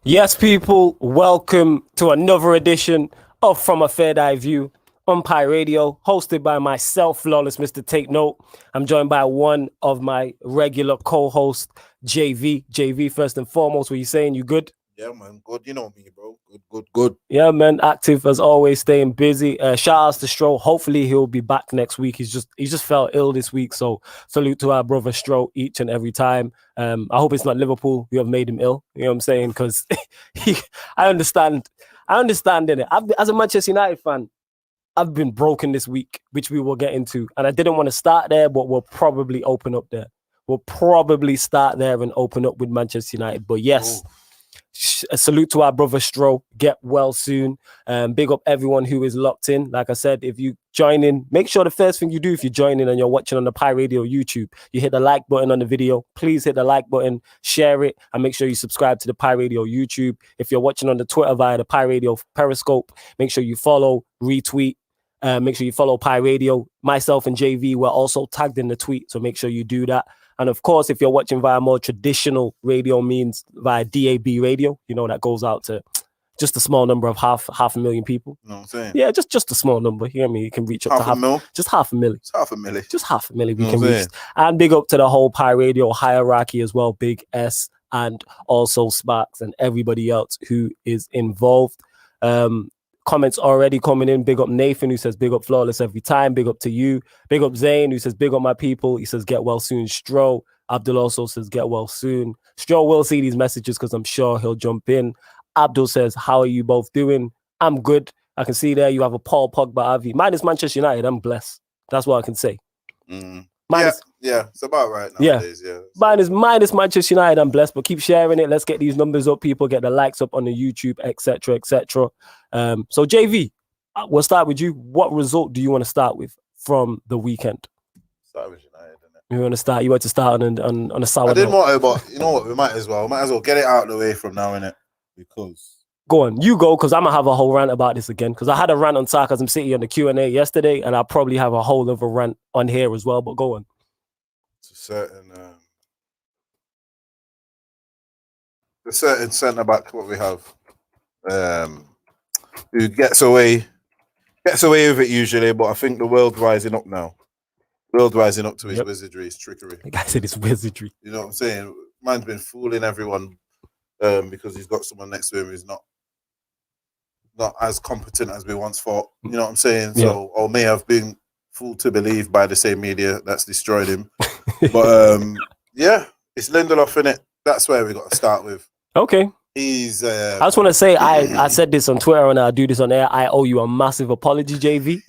Yes, people, welcome to another edition of From a Third Eye View on Pi Radio, hosted by myself, Flawless Mr. Take Note. I'm joined by one of my regular co-hosts, JV. JV, first and foremost, what are you saying? You good? Yeah, man. Good. You know me, bro. Good. Yeah, man. Active as always, staying busy. Shout outs to Stro. Hopefully he'll be back next week. He's just felt ill this week. So salute to our brother Stro each and every time. I hope it's not Liverpool who have made him ill. You know what I'm saying? Because I understand in it. As a Manchester United fan, I've been broken this week, which we will get into. And I didn't want to start there, but we'll probably open up there. We'll probably start there and open up with Manchester United. But yes. A salute to our brother Stro. Get well soon. Big up everyone who is locked in. Like I said, if you join in, make sure the first thing you do if you join in and you're watching on the Pi Radio YouTube, you hit the like button on the video. Please hit the like button, share it, and make sure you subscribe to the Pi Radio YouTube. If you're watching on the Twitter via the Pi Radio Periscope, make sure you follow, retweet. Make sure you follow Pi Radio. Myself and JV were also tagged in the tweet, so make sure you do that. And of course, if you're watching via more traditional radio means, via DAB radio, you know, that goes out to just a small number of half a million people. You know what I'm saying? Yeah, just a small number. You know what I mean? You can reach up to just half a million. It's half a million. Just half a million we can reach. And big up to the whole Pi Radio hierarchy as well, Big S, and also Sparks and everybody else who is involved. Comments already coming in. Big up Nathan, who says big up Flawless every time. Big up to you. Big up Zane, who says big up my people. He says get well soon. Stro. Abdul also says get well soon. Stro will see these messages because I'm sure he'll jump in. Abdul says, how are you both doing? I'm good. I can see there you have a Paul Pogba Avi. Minus Manchester United, I'm blessed. That's what I can say. Yeah, it's about right nowadays. Yeah. Minus Manchester United, I'm blessed, but keep sharing it. Let's get these numbers up, people. Get the likes up on the YouTube, etc., etc. So JV, we'll start with you. What result do you want to start with from the weekend? Start with United, innit? You want to start on a sour I didn't want to, but you know what? We might as well get it out of the way from now, innit? Because go on, you go, because I'm gonna have a whole rant about this again. Because I had a rant on Sarcasm City on the Q&A yesterday, and I'll probably have a whole other rant on here as well. But go on. It's a certain centre back what we have, who gets away with it usually, but I think the world's rising up now. Rising up to his wizardry, his trickery. The guy said it's wizardry. You know what I'm saying? Man's been fooling everyone because he's got someone next to him who's not as competent as we once thought. You know what I'm saying? Yeah. So, or may have been fooled to believe by the same media that's destroyed him. But yeah, it's Lindelof, innit? That's where we got to start with. Okay. He's. I just want to say, I said this on Twitter and I'll do this on air. I owe you a massive apology, JV,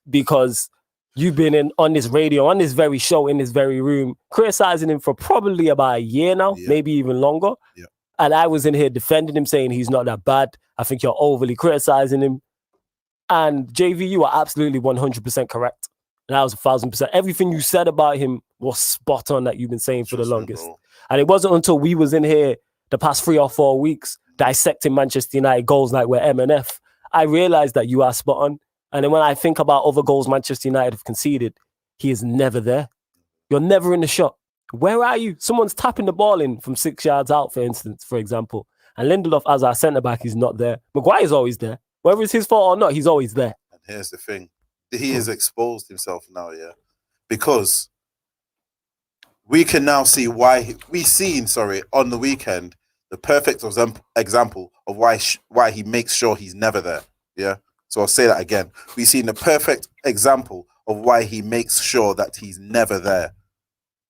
because you've been on this radio, on this very show, in this very room, criticizing him for probably about a year now, maybe even longer. Yeah. And I was in here defending him, saying he's not that bad. I think you're overly criticizing him. And JV, you are absolutely 100% correct. And I was 1,000%. Everything you said about him was spot on that you've been saying for the longest. And it wasn't until we was in here the past 3 or 4 weeks dissecting Manchester United goals like we're MNF, I realized that you are spot on. And then when I think about other goals Manchester United have conceded, he is never there. You're never in the shot. Where are you? Someone's tapping the ball in from 6 yards out, for instance, for example. And Lindelof, as our centre-back, is not there. Maguire's always there. Whether it's his fault or not, he's always there. And here's the thing. He has exposed himself now, because we can now see why on the weekend the perfect example of why he makes sure he's never there. Yeah. So I'll say that again. We've seen the perfect example of why he makes sure that he's never there,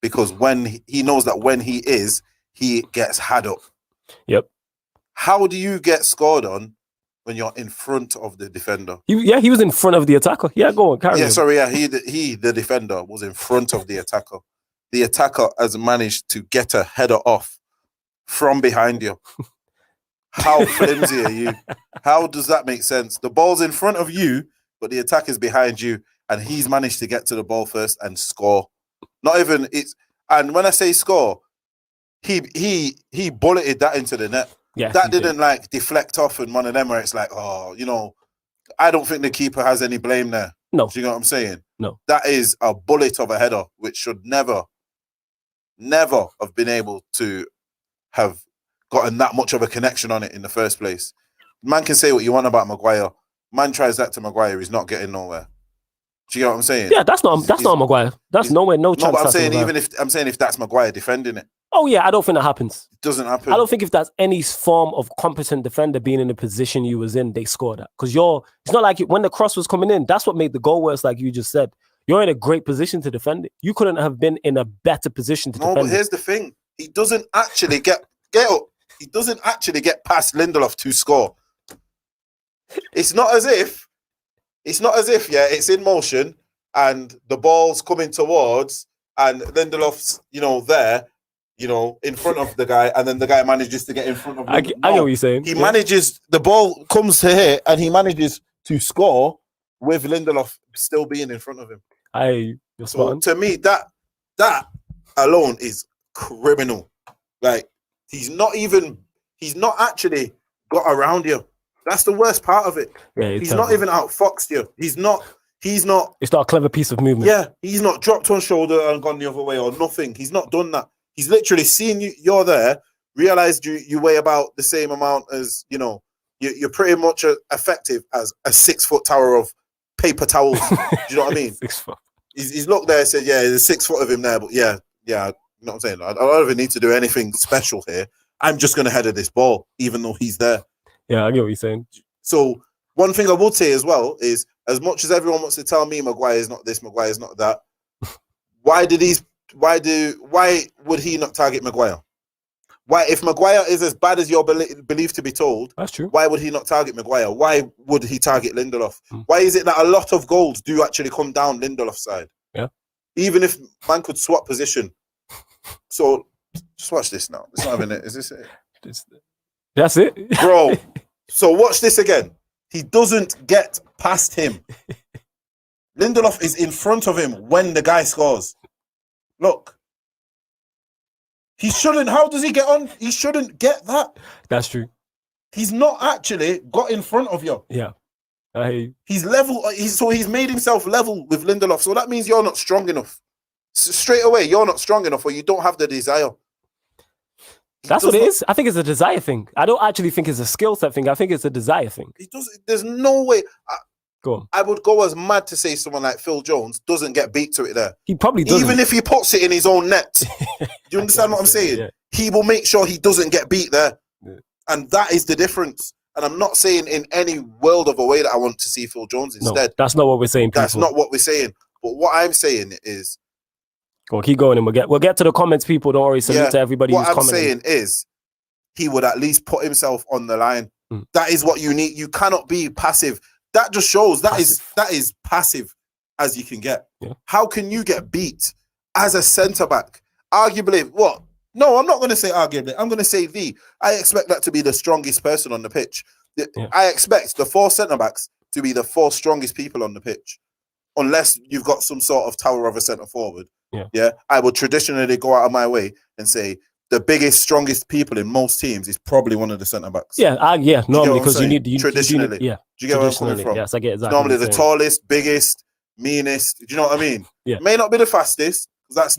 because when he knows that when he is, he gets had up. Yep. How do you get scored on when you're in front of the defender? He was in front of the attacker. Yeah, go on, carry on. He, the defender, was in front of the attacker. The attacker has managed to get a header off from behind you. How flimsy are you? How does that make sense? The ball's in front of you, but the attack is behind you, and he's managed to get to the ball first and score. And when I say score, he bulleted that into the net. Yeah, that didn't like deflect off in one of them where it's like, I don't think the keeper has any blame there. No. Do you know what I'm saying? No. That is a bullet of a header, which should never have been able to have gotten that much of a connection on it in the first place. Man can say what you want about Maguire. Man tries that to Maguire, he's not getting nowhere. Do you get what I'm saying? Yeah, that's not Maguire. That's nowhere, no chance. No, but I'm saying if that's Maguire defending it. Oh yeah, I don't think that happens. It doesn't happen. I don't think if that's any form of competent defender being in the position you was in, they score that. Because it's not like when the cross was coming in, that's what made the goal worse, like you just said. You're in a great position to defend it. You couldn't have been in a better position to defend it. No, but here's the thing. He doesn't actually get up. He doesn't actually get past Lindelof to score. It's not as if, yeah, it's in motion and the ball's coming towards and Lindelof's, there, in front of the guy, and then the guy manages to get in front of him. I know what you're saying. He manages, the ball comes to here and he manages to score with Lindelof still being in front of him. So to me, that alone is criminal. Like, he's not actually got around you. That's the worst part of it. Yeah, he's not even outfoxed you. He's not. It's not a clever piece of movement. Yeah, he's not dropped on shoulder and gone the other way or nothing. He's not done that. He's literally seen you're there, realized you weigh about the same amount as, you're pretty much effective as a 6 foot tower of paper towels. Do you know what I mean? 6 foot. He's looked there and said, yeah, there's 6 foot of him there, but yeah, you know what I'm saying? I don't even need to do anything special here. I'm just going to header this ball, even though he's there. Yeah, I get what you're saying. So one thing I would say as well is, as much as everyone wants to tell me Maguire's not this, Maguire's not that, why would he not target Maguire? Why, if Maguire is as bad as you're believed to be told, that's true. Why would he not target Maguire? Why would he target Lindelof? Why is it that a lot of goals do actually come down Lindelof's side? Yeah. Even if man could swap position. So just watch this now. It's not even it. Is this it? That's it. Bro. So watch this again. He doesn't get past him. Lindelof is in front of him when the guy scores. Look. He shouldn't. How does he get on? He shouldn't get that. That's true. He's not actually got in front of you. Yeah. I hear you. He's level. So he's made himself level with Lindelof. So that means you're not strong enough. So straight away, you're not strong enough or you don't have the desire. That's what it is. I think it's a desire thing. I don't actually think it's a skill set thing. I think it's a desire thing. There's no way. Go on. I would go as mad to say someone like Phil Jones doesn't get beat to it there. He probably doesn't. Even if he puts it in his own net. Do you understand what I'm saying? Yeah. He will make sure he doesn't get beat there. Yeah. And that is the difference. And I'm not saying in any world of a way that I want to see Phil Jones instead. No, that's not what we're saying, people. That's not what we're saying. But what I'm saying is... Go on, keep going and we'll get to the comments, people. Don't worry. Salute to everybody who's commenting. What I'm saying is he would at least put himself on the line. That is what you need. You cannot be passive. That just shows that is passive as you can get. Yeah. How can you get beat as a centre-back? Arguably, what? No, I'm not going to say arguably. I'm going to say I expect that to be the strongest person on the pitch. Yeah. I expect the 4 centre-backs to be the 4 strongest people on the pitch. Unless you've got some sort of tower of a centre-forward. Yeah. I would traditionally go out of my way and say the biggest, strongest people in most teams is probably one of the centre-backs. Yeah, normally, because you need... Traditionally. Do you get where I'm coming from? Yes, I get exactly. Normally the tallest, biggest, meanest. Do you know what I mean? Yeah. May not be the fastest, because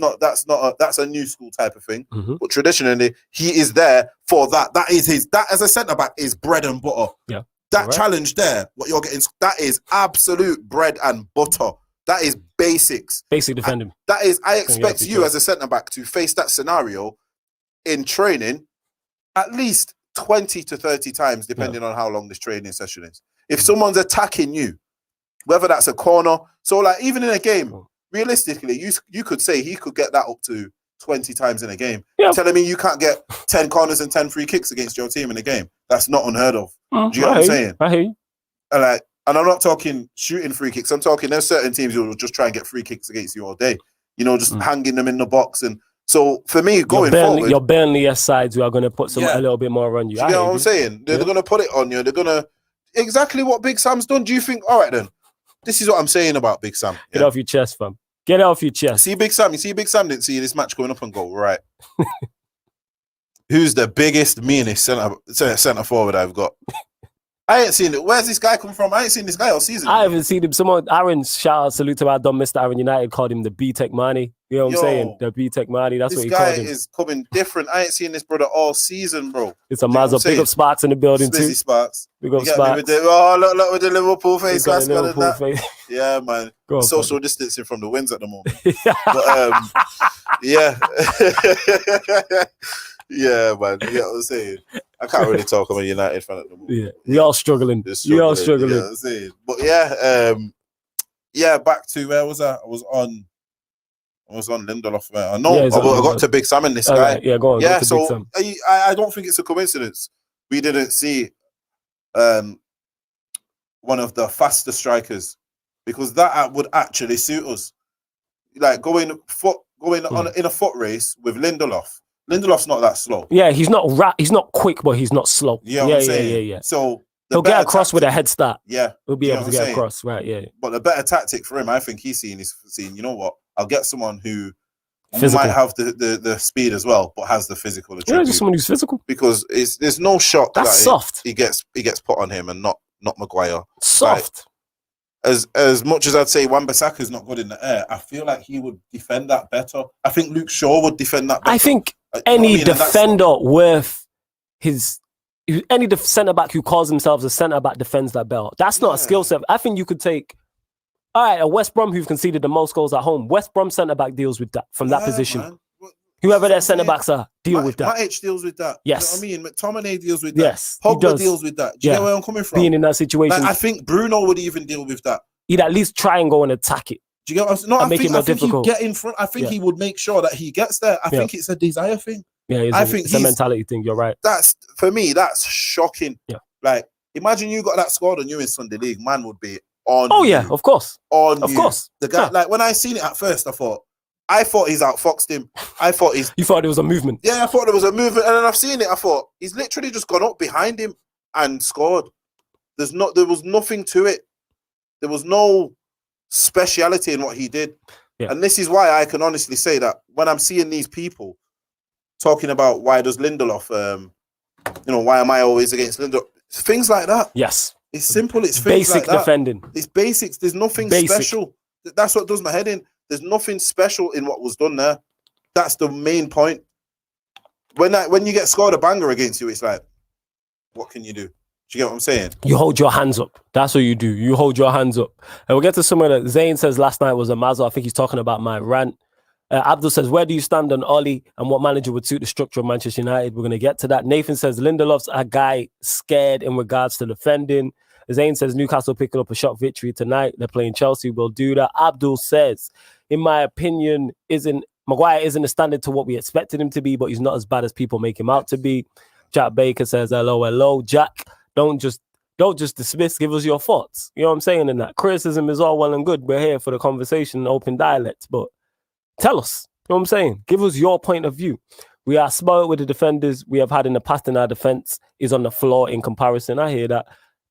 that's a new school type of thing. Mm-hmm. But traditionally, he is there for that. That as a centre-back is bread and butter. Yeah. That challenge there, what you're getting, that is absolute bread and butter. That is basics. Basic defending. I expect you as a centre-back to face that scenario in training at least 20 to 30 times, depending on how long this training session is. If someone's attacking you, whether that's a corner, so like even in a game, realistically, you could say he could get that up to 20 times in a game. Yeah. You're telling me you can't get 10 corners and 10 free kicks against your team in a game? That's not unheard of. Do you get what I'm saying? I hear you. And I'm not talking shooting free kicks. I'm talking there's certain teams who will just try and get free kicks against you all day. Just hanging them in the box. And so for me, going forward, your Burnley sides who are going to put a little bit more on you. Do you know what I'm saying? They're going to put it on you. They're going to exactly what Big Sam's done. Do you think? All right, then. This is what I'm saying about Big Sam. Get off your chest, fam. Get off your chest. See Big Sam. You see Big Sam didn't see this match going up and go right. Who's the biggest, meanest centre forward I've got? I ain't seen it. Where's this guy come from? I ain't seen this guy all season. I haven't seen him. Someone, Aaron, shout out, salute to our done Mr. Aaron United, called him the B-Tech Money. You know what I'm saying? The B-Tech Money. That's what he called him. This guy is coming different. I ain't seen this brother all season, bro. It's a Mazda. Big up Sparks in the building too. Sparks. Big up Sparks. Look with the Liverpool face. Yeah, man. Social distancing from the wins at the moment. But, yeah. Yeah, man. You know what I'm saying? I can't really talk. I'm a United fan at the moment. Yeah, we all struggling. We all struggling. You know what I'm saying? But yeah, back to where was I? I was on Lindelof. I got to Big Sam and this guy. Right. Yeah, go on. Yeah, go to so Big Sam. I don't think it's a coincidence. We didn't see one of the faster strikers, because that would actually suit us. Like going in a foot race with Lindelof. Lindelof's not that slow. Yeah, he's not quick, but he's not slow. Yeah. So he'll get across with a head start. Yeah, he'll be able to get across. Right. Yeah. But the better tactic for him, I think he's seeing, you know what? I'll get someone who physical. might have the speed as well, but has the physical attribute. Yeah, just someone who's physical. Because there's no shot that's soft. He gets put on him, and not Maguire. Soft. As much as I'd say Wan-Bissaka's not good in the air, I feel like he would defend that better. I think Luke Shaw would defend that better. I think any defender worth any centre-back who calls themselves a centre-back defends that belt. That's not a skill set. I think you could take, all right, a West Brom who've conceded the most goals at home. West Brom centre-back deals with that from that position. Man. Whoever their centre-backs are, deal with that. Matic deals with that. Yes. You know what I mean? McTominay deals with that. Yes. Pogba deals with that. Do you get where I'm coming from? Being in that situation. Like, I think Bruno would even deal with that. He'd at least try and go and attack it. Do you get what I'm saying? No, I think he'd get in front. I think he would make sure that he gets there. I think it's a desire thing. Yeah, it's a mentality thing. You're right. For me, that's shocking. Yeah. Like, imagine you got that squad and you're in Sunday League. Man would be on. Oh, yeah, of course. Of course. The guy, like, when I seen it at first, I thought he's outfoxed him. You thought there was a movement? Yeah, I thought there was a movement. And then I've seen it. I thought he's literally just gone up behind him and scored. There was nothing to it. There was no speciality in what he did. Yeah. And this is why I can honestly say that when I'm seeing these people talking about why does Lindelof, why am I always against Lindelof? Things like that. Yes. It's simple. It's basic like defending. It's basics. There's nothing special. That's what does my head in. There's nothing special in what was done there. That's the main point. When you get scored a banger against you, it's like, what can you do? Do you get what I'm saying? You hold your hands up. That's what you do. You hold your hands up. And we'll get to somewhere that Zayn says last night was a Mazza. I think he's talking about my rant. Abdul says, where do you stand on Ollie and what manager would suit the structure of Manchester United? We're going to get to that. Nathan says, Lindelof's a guy scared in regards to defending. Zayn says, Newcastle picking up a shot victory tonight. They're playing Chelsea. We'll do that. Abdul says, in my opinion, Maguire isn't the standard to what we expected him to be, but he's not as bad as people make him out to be. Jack Baker says, hello. Jack, don't just dismiss. Give us your thoughts. You know what I'm saying in that? Criticism is all well and good. We're here for the conversation, open dialect, but tell us. You know what I'm saying? Give us your point of view. We are spoiled with the defenders we have had in the past, and our defense is on the floor in comparison. I hear that.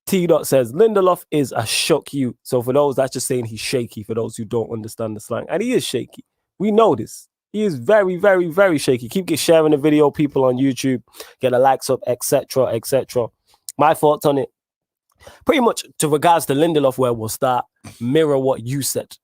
T-Dot says, Lindelof is a shock you. So for those, that's just saying he's shaky, for those who don't understand the slang. And he is shaky. We know this. He is very, very, very shaky. Keep sharing the video, people on YouTube. Get the likes up, etc., etc. My thoughts on it, pretty much to regards to Lindelof, where we'll start, mirror what you said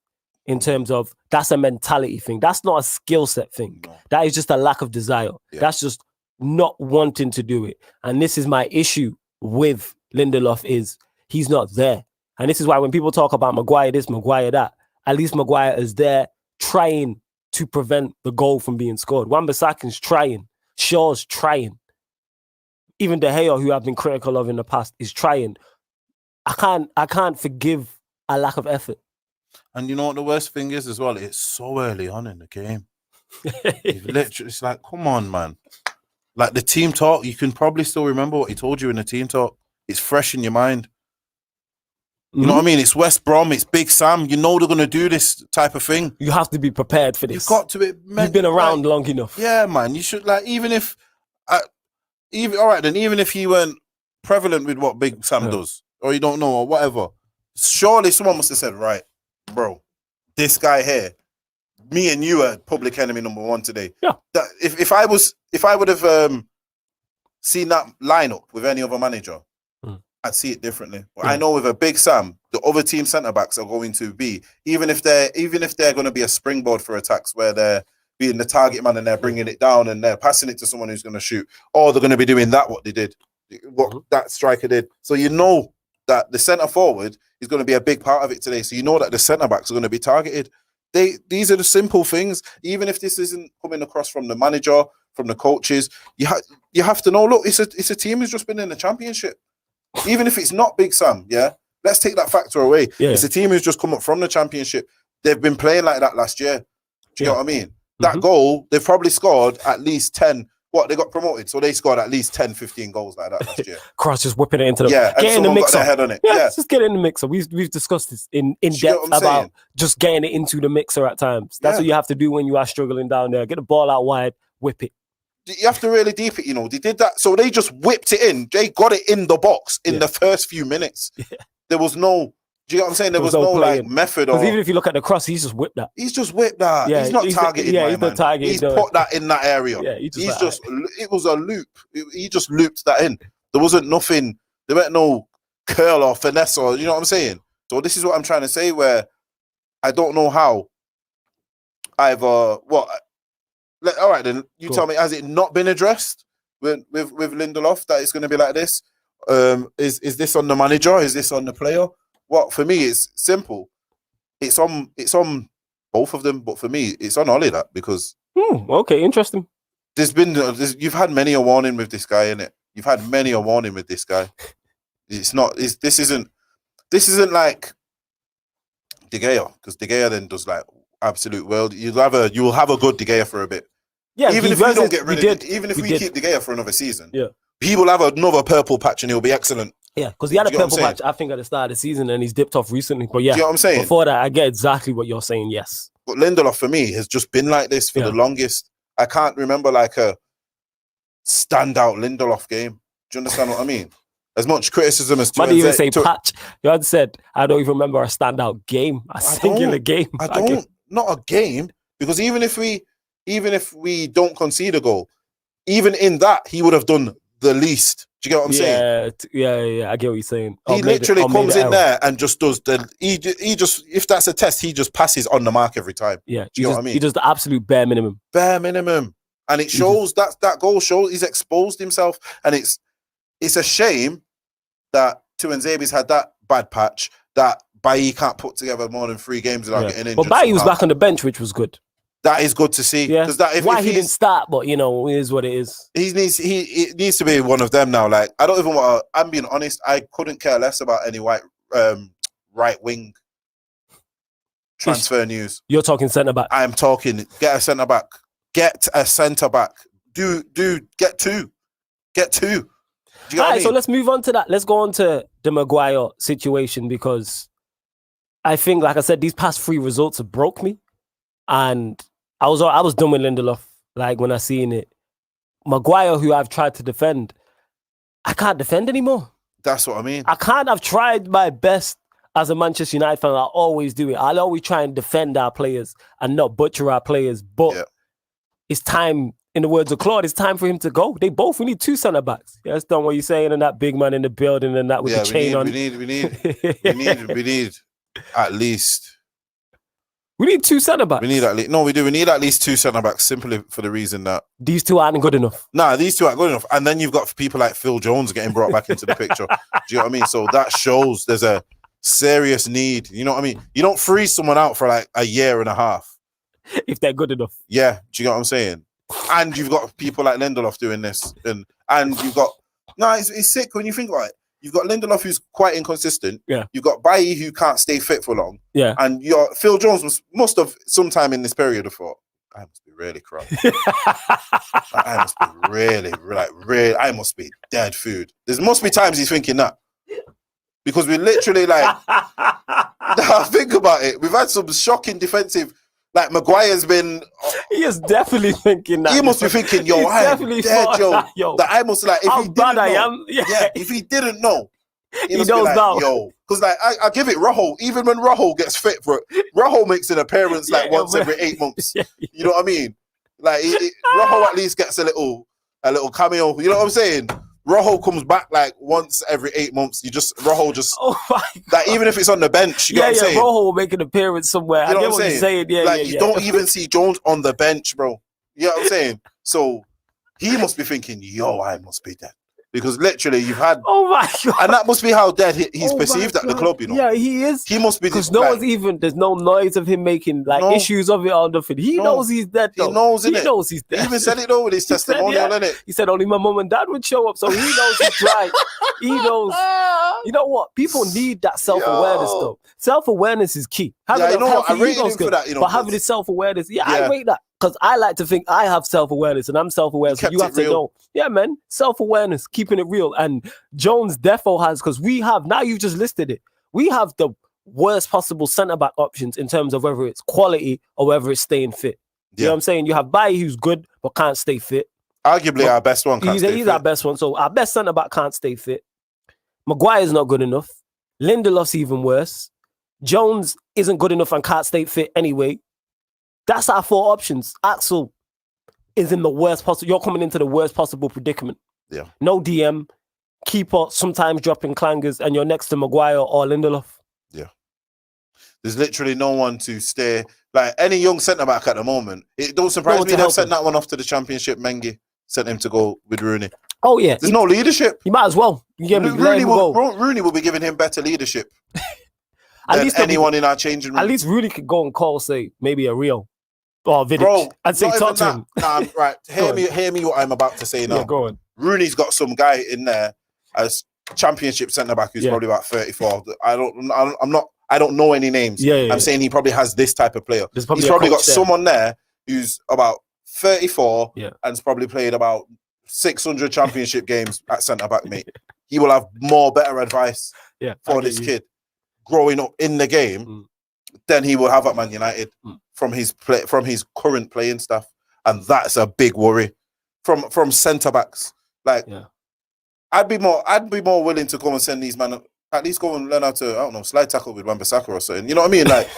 in terms of that's a mentality thing. That's not a skill set thing. No. That is just a lack of desire. Yeah. That's just not wanting to do it. And this is my issue with Lindelof, is he's not there. And this is why when people talk about Maguire this, Maguire that, at least Maguire is there trying to prevent the goal from being scored. Wan-Bissaka's trying. Shaw's trying. Even De Gea, who I've been critical of in the past, is trying. I can't forgive a lack of effort. And you know what the worst thing is as well? It's so early on in the game. It's like, come on, man. Like the team talk, you can probably still remember what he told you in the team talk. It's fresh in your mind. You know what I mean? It's West Brom, it's Big Sam. You know they're going to do this type of thing. You have to be prepared for this. You've got to be. You've been around long enough. Yeah, man. You should, like, even if he weren't prevalent with what Big Sam does, or you don't know, or whatever, surely someone must have said, right, bro, this guy here, me and you are public enemy number one today. Yeah. That if I would have seen that lineup with any other manager, I'd see it differently. But I know with a Big Sam, the other team centre backs are going to be, even if they're going to be a springboard for attacks where they're being the target man and they're bringing it down and they're passing it to someone who's going to shoot, or they're going to be doing what they did, what that striker did. So you know that the centre forward is going to be a big part of it today. So you know that the centre backs are going to be targeted. These are the simple things. Even if this isn't coming across from the manager, from the coaches, you have to know. Look, it's a team who's just been in the championship. Even if it's not Big Sam, let's take that factor away. Yeah. It's a team who's just come up from the championship. They've been playing like that last year. Do you know what I mean? That goal, they've probably scored at least 10. They got promoted, so they scored at least 10, 15 goals like that last year. Cross just whipping it into the get in the mixer. Got their head on it. Yeah, just get in the mixer. We've discussed this in depth about just getting it into the mixer at times. That's what you have to do when you are struggling down there. Get the ball out wide, whip it. You have to really deep it, They did that. So they just whipped it in. They got it in the box in the first few minutes. Yeah. There was no, do you know what I'm saying? There was no like method. Because even if you look at the cross, he's just whipped that. He's just whipped that. Yeah, he's not targeted. He's not targeted. He's put that in that area. Yeah, it was a loop. He just looped that in. There wasn't nothing. There weren't no curl or finesse or, you know what I'm saying? So this is what I'm trying to say, where I don't know how all right, then you tell me, has it not been addressed with Lindelof that it's going to be like this? Is this on the manager? Is this on the player? What for me, it's simple. It's on both of them, but for me, it's on Ollie that because. Okay, interesting. You've had many a warning with this guy, innit? You've had many a warning with this guy. This isn't like De Gea, because De Gea then does like absolute world. You will have a good De Gea for a bit. Yeah, even if we don't get rid of it, even if we keep De Gea for another season, he will have another purple patch and he'll be excellent. Yeah, because he had a purple patch, I think, at the start of the season, and he's dipped off recently. But yeah, do you know what I'm saying? Before that, I get exactly what you're saying. Yes, but Lindelof for me has just been like this for the longest. I can't remember like a standout Lindelof game. Do you understand what I mean? As much criticism as might even say patch. You had said I don't even remember a standout game, a singular game. I don't. Not a game, because even if we don't concede a goal, even in that he would have done the least. Do you get what I'm saying? Yeah. I get what you're saying. He literally comes in there and just does he just, if that's a test, he just passes on the mark every time. Yeah, do you know what I mean? He does the absolute bare minimum. And it shows that goal shows he's exposed himself, and it's a shame that Tuanzebe's had that bad patch that Bailly can't put together more than 3 games without getting injured. But Bailly was back on the bench, which was good. That is good to see. Yeah. Why he didn't start, but it is what it is. It needs to be one of them now. Like, I don't even want to, I'm being honest, I couldn't care less about any right wing transfer news. You're talking centre back. I am talking get a centre back. Get a centre back. Get two. Do you know what I mean? So let's move on to that. Let's go on to the Maguire situation, because I think, like I said, these past 3 results have broke me, and I was done with Lindelof. Like, when I seen it, Maguire, who I've tried to defend, I can't defend anymore. That's what I mean. I've tried my best as a Manchester United fan. I always do it. I'll always try and defend our players and not butcher our players. But it's time. In the words of Claude, it's time for him to go. We need 2 centre backs. Yeah, that's done what you're saying, and that big man in the building and that with the chain on. We need at least. We need 2 centre backs. We need at least. No, we do. We need at least 2 centre backs, simply for the reason that these 2 aren't good enough. Nah, these 2 aren't good enough. And then you've got people like Phil Jones getting brought back into the picture. Do you know what I mean? So that shows there's a serious need. You know what I mean? You don't freeze someone out for like a year and a half if they're good enough. Yeah, do you know what I'm saying? And you've got people like Lindelof doing this, and you've got it's sick when you think about it. You've got Lindelof, who's quite inconsistent. Yeah. You've got Bailly, who can't stay fit for long. Yeah. And Phil Jones must have sometime in this period have thought, I must be really crap. I must be really, I must be dead food. There must be times he's thinking that, because we literally think about it. We've had some shocking defensive. Like, Maguire's been. He is definitely thinking that. He must be thinking, yo, I'm dead, yo. That I must, like, if how he bad didn't I know, am. Yeah. If he didn't know, he knows like, now. Yo, because like I give it Rojo. Even when Rojo gets fit for it, Rojo makes an appearance like once every 8 months. You know what I mean? Like Rojo at least gets a little cameo. You know what I'm saying? Rojo comes back like once every 8 months. Rojo just Oh my God. like even if it's on the bench, you get what I'm saying? Rojo will make an appearance somewhere. You know I get what I'm you're saying. Yeah, like you don't even see Jones on the bench, bro. You know what I'm saying? So he must be thinking, yo, I must be dead. Because literally you've had Oh my God. and that must be how dead he's perceived at the club, you know. Yeah, he is. He must be because there's no noise of him making issues of it or nothing. He knows he's dead though. He knows, innit? He knows he's dead. He even said it though with his testimonial, innit? He said only my mum and dad would show up, so he knows he's right. He knows. You know what? People need that self-awareness though. Self-awareness is key. I rate him for that, you know. But having the self-awareness, I rate that. Because I like to think I have self-awareness and I'm self-aware. So you have to know. Yeah, man. Self-awareness, keeping it real. And Jones defo has, because we have, now you've just listed it, we have the worst possible centre-back options in terms of whether it's quality or whether it's staying fit. You know what I'm saying? You have Bailly who's good but can't stay fit. Arguably our best one can't stay fit. He's our best one. So our best centre-back can't stay fit. Maguire's not good enough. Lindelof's even worse. Jones isn't good enough and can't stay fit anyway. That's our 4 options. Axel is in the worst possible. You're coming into the worst possible predicament. Yeah. No DM, keeper, sometimes dropping clangers, and you're next to Maguire or Lindelof. Yeah. There's literally no one to stay. Like any young centre back at the moment, it don't surprise me they've sent that one off to the Championship. Mengi sent him to go with Rooney. Oh yeah. There's no leadership. You might as well. Rooney will be giving him better leadership than anyone in our changing room. At least Rooney could go and call, say, maybe a Rio. Or Vidic. I'd say talk to him. Nah, right. Hear me what I'm about to say now. Yeah, go on. Rooney's got some guy in there as Championship centre back who's probably about 34. I don't know any names. I'm saying he probably has this type of player. He's probably got someone there who's about 34 and has probably played about 600 Championship games at centre back, mate. He will have better advice for this kid growing up in the game than he will have at Man United from his current playing stuff, and that's a big worry from centre backs. Like, I'd be more willing to go and send these men at least go and learn how to, I don't know, slide tackle with Wan-Bissaka or something. You know what I mean? Like,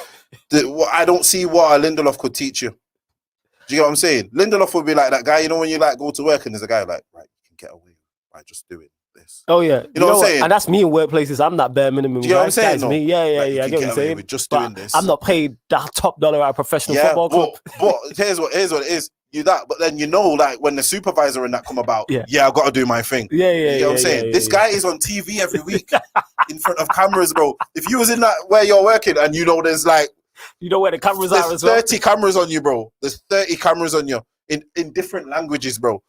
I don't see what a Lindelof could teach you. Do you get what I'm saying? Lindelof would be like that guy, you know, when you like go to work and there's a guy like, right, you can get away by just doing this. Oh yeah, you know what I'm saying? And that's me in workplace. I'm not bare minimum. Do you know what I'm saying? That's me. Yeah. I get what you're saying. With just doing this. I'm not paid that top dollar at a professional football club. But here's what it is. You that, but then you know, like when the supervisor and that come about, I've got to do my thing. You know what I'm saying? This guy is on TV every week in front of cameras, bro. If you was in that where you're working and you know there's like, you know where the cameras are as well. 30 cameras on you, bro. There's 30 cameras on you in different languages, bro.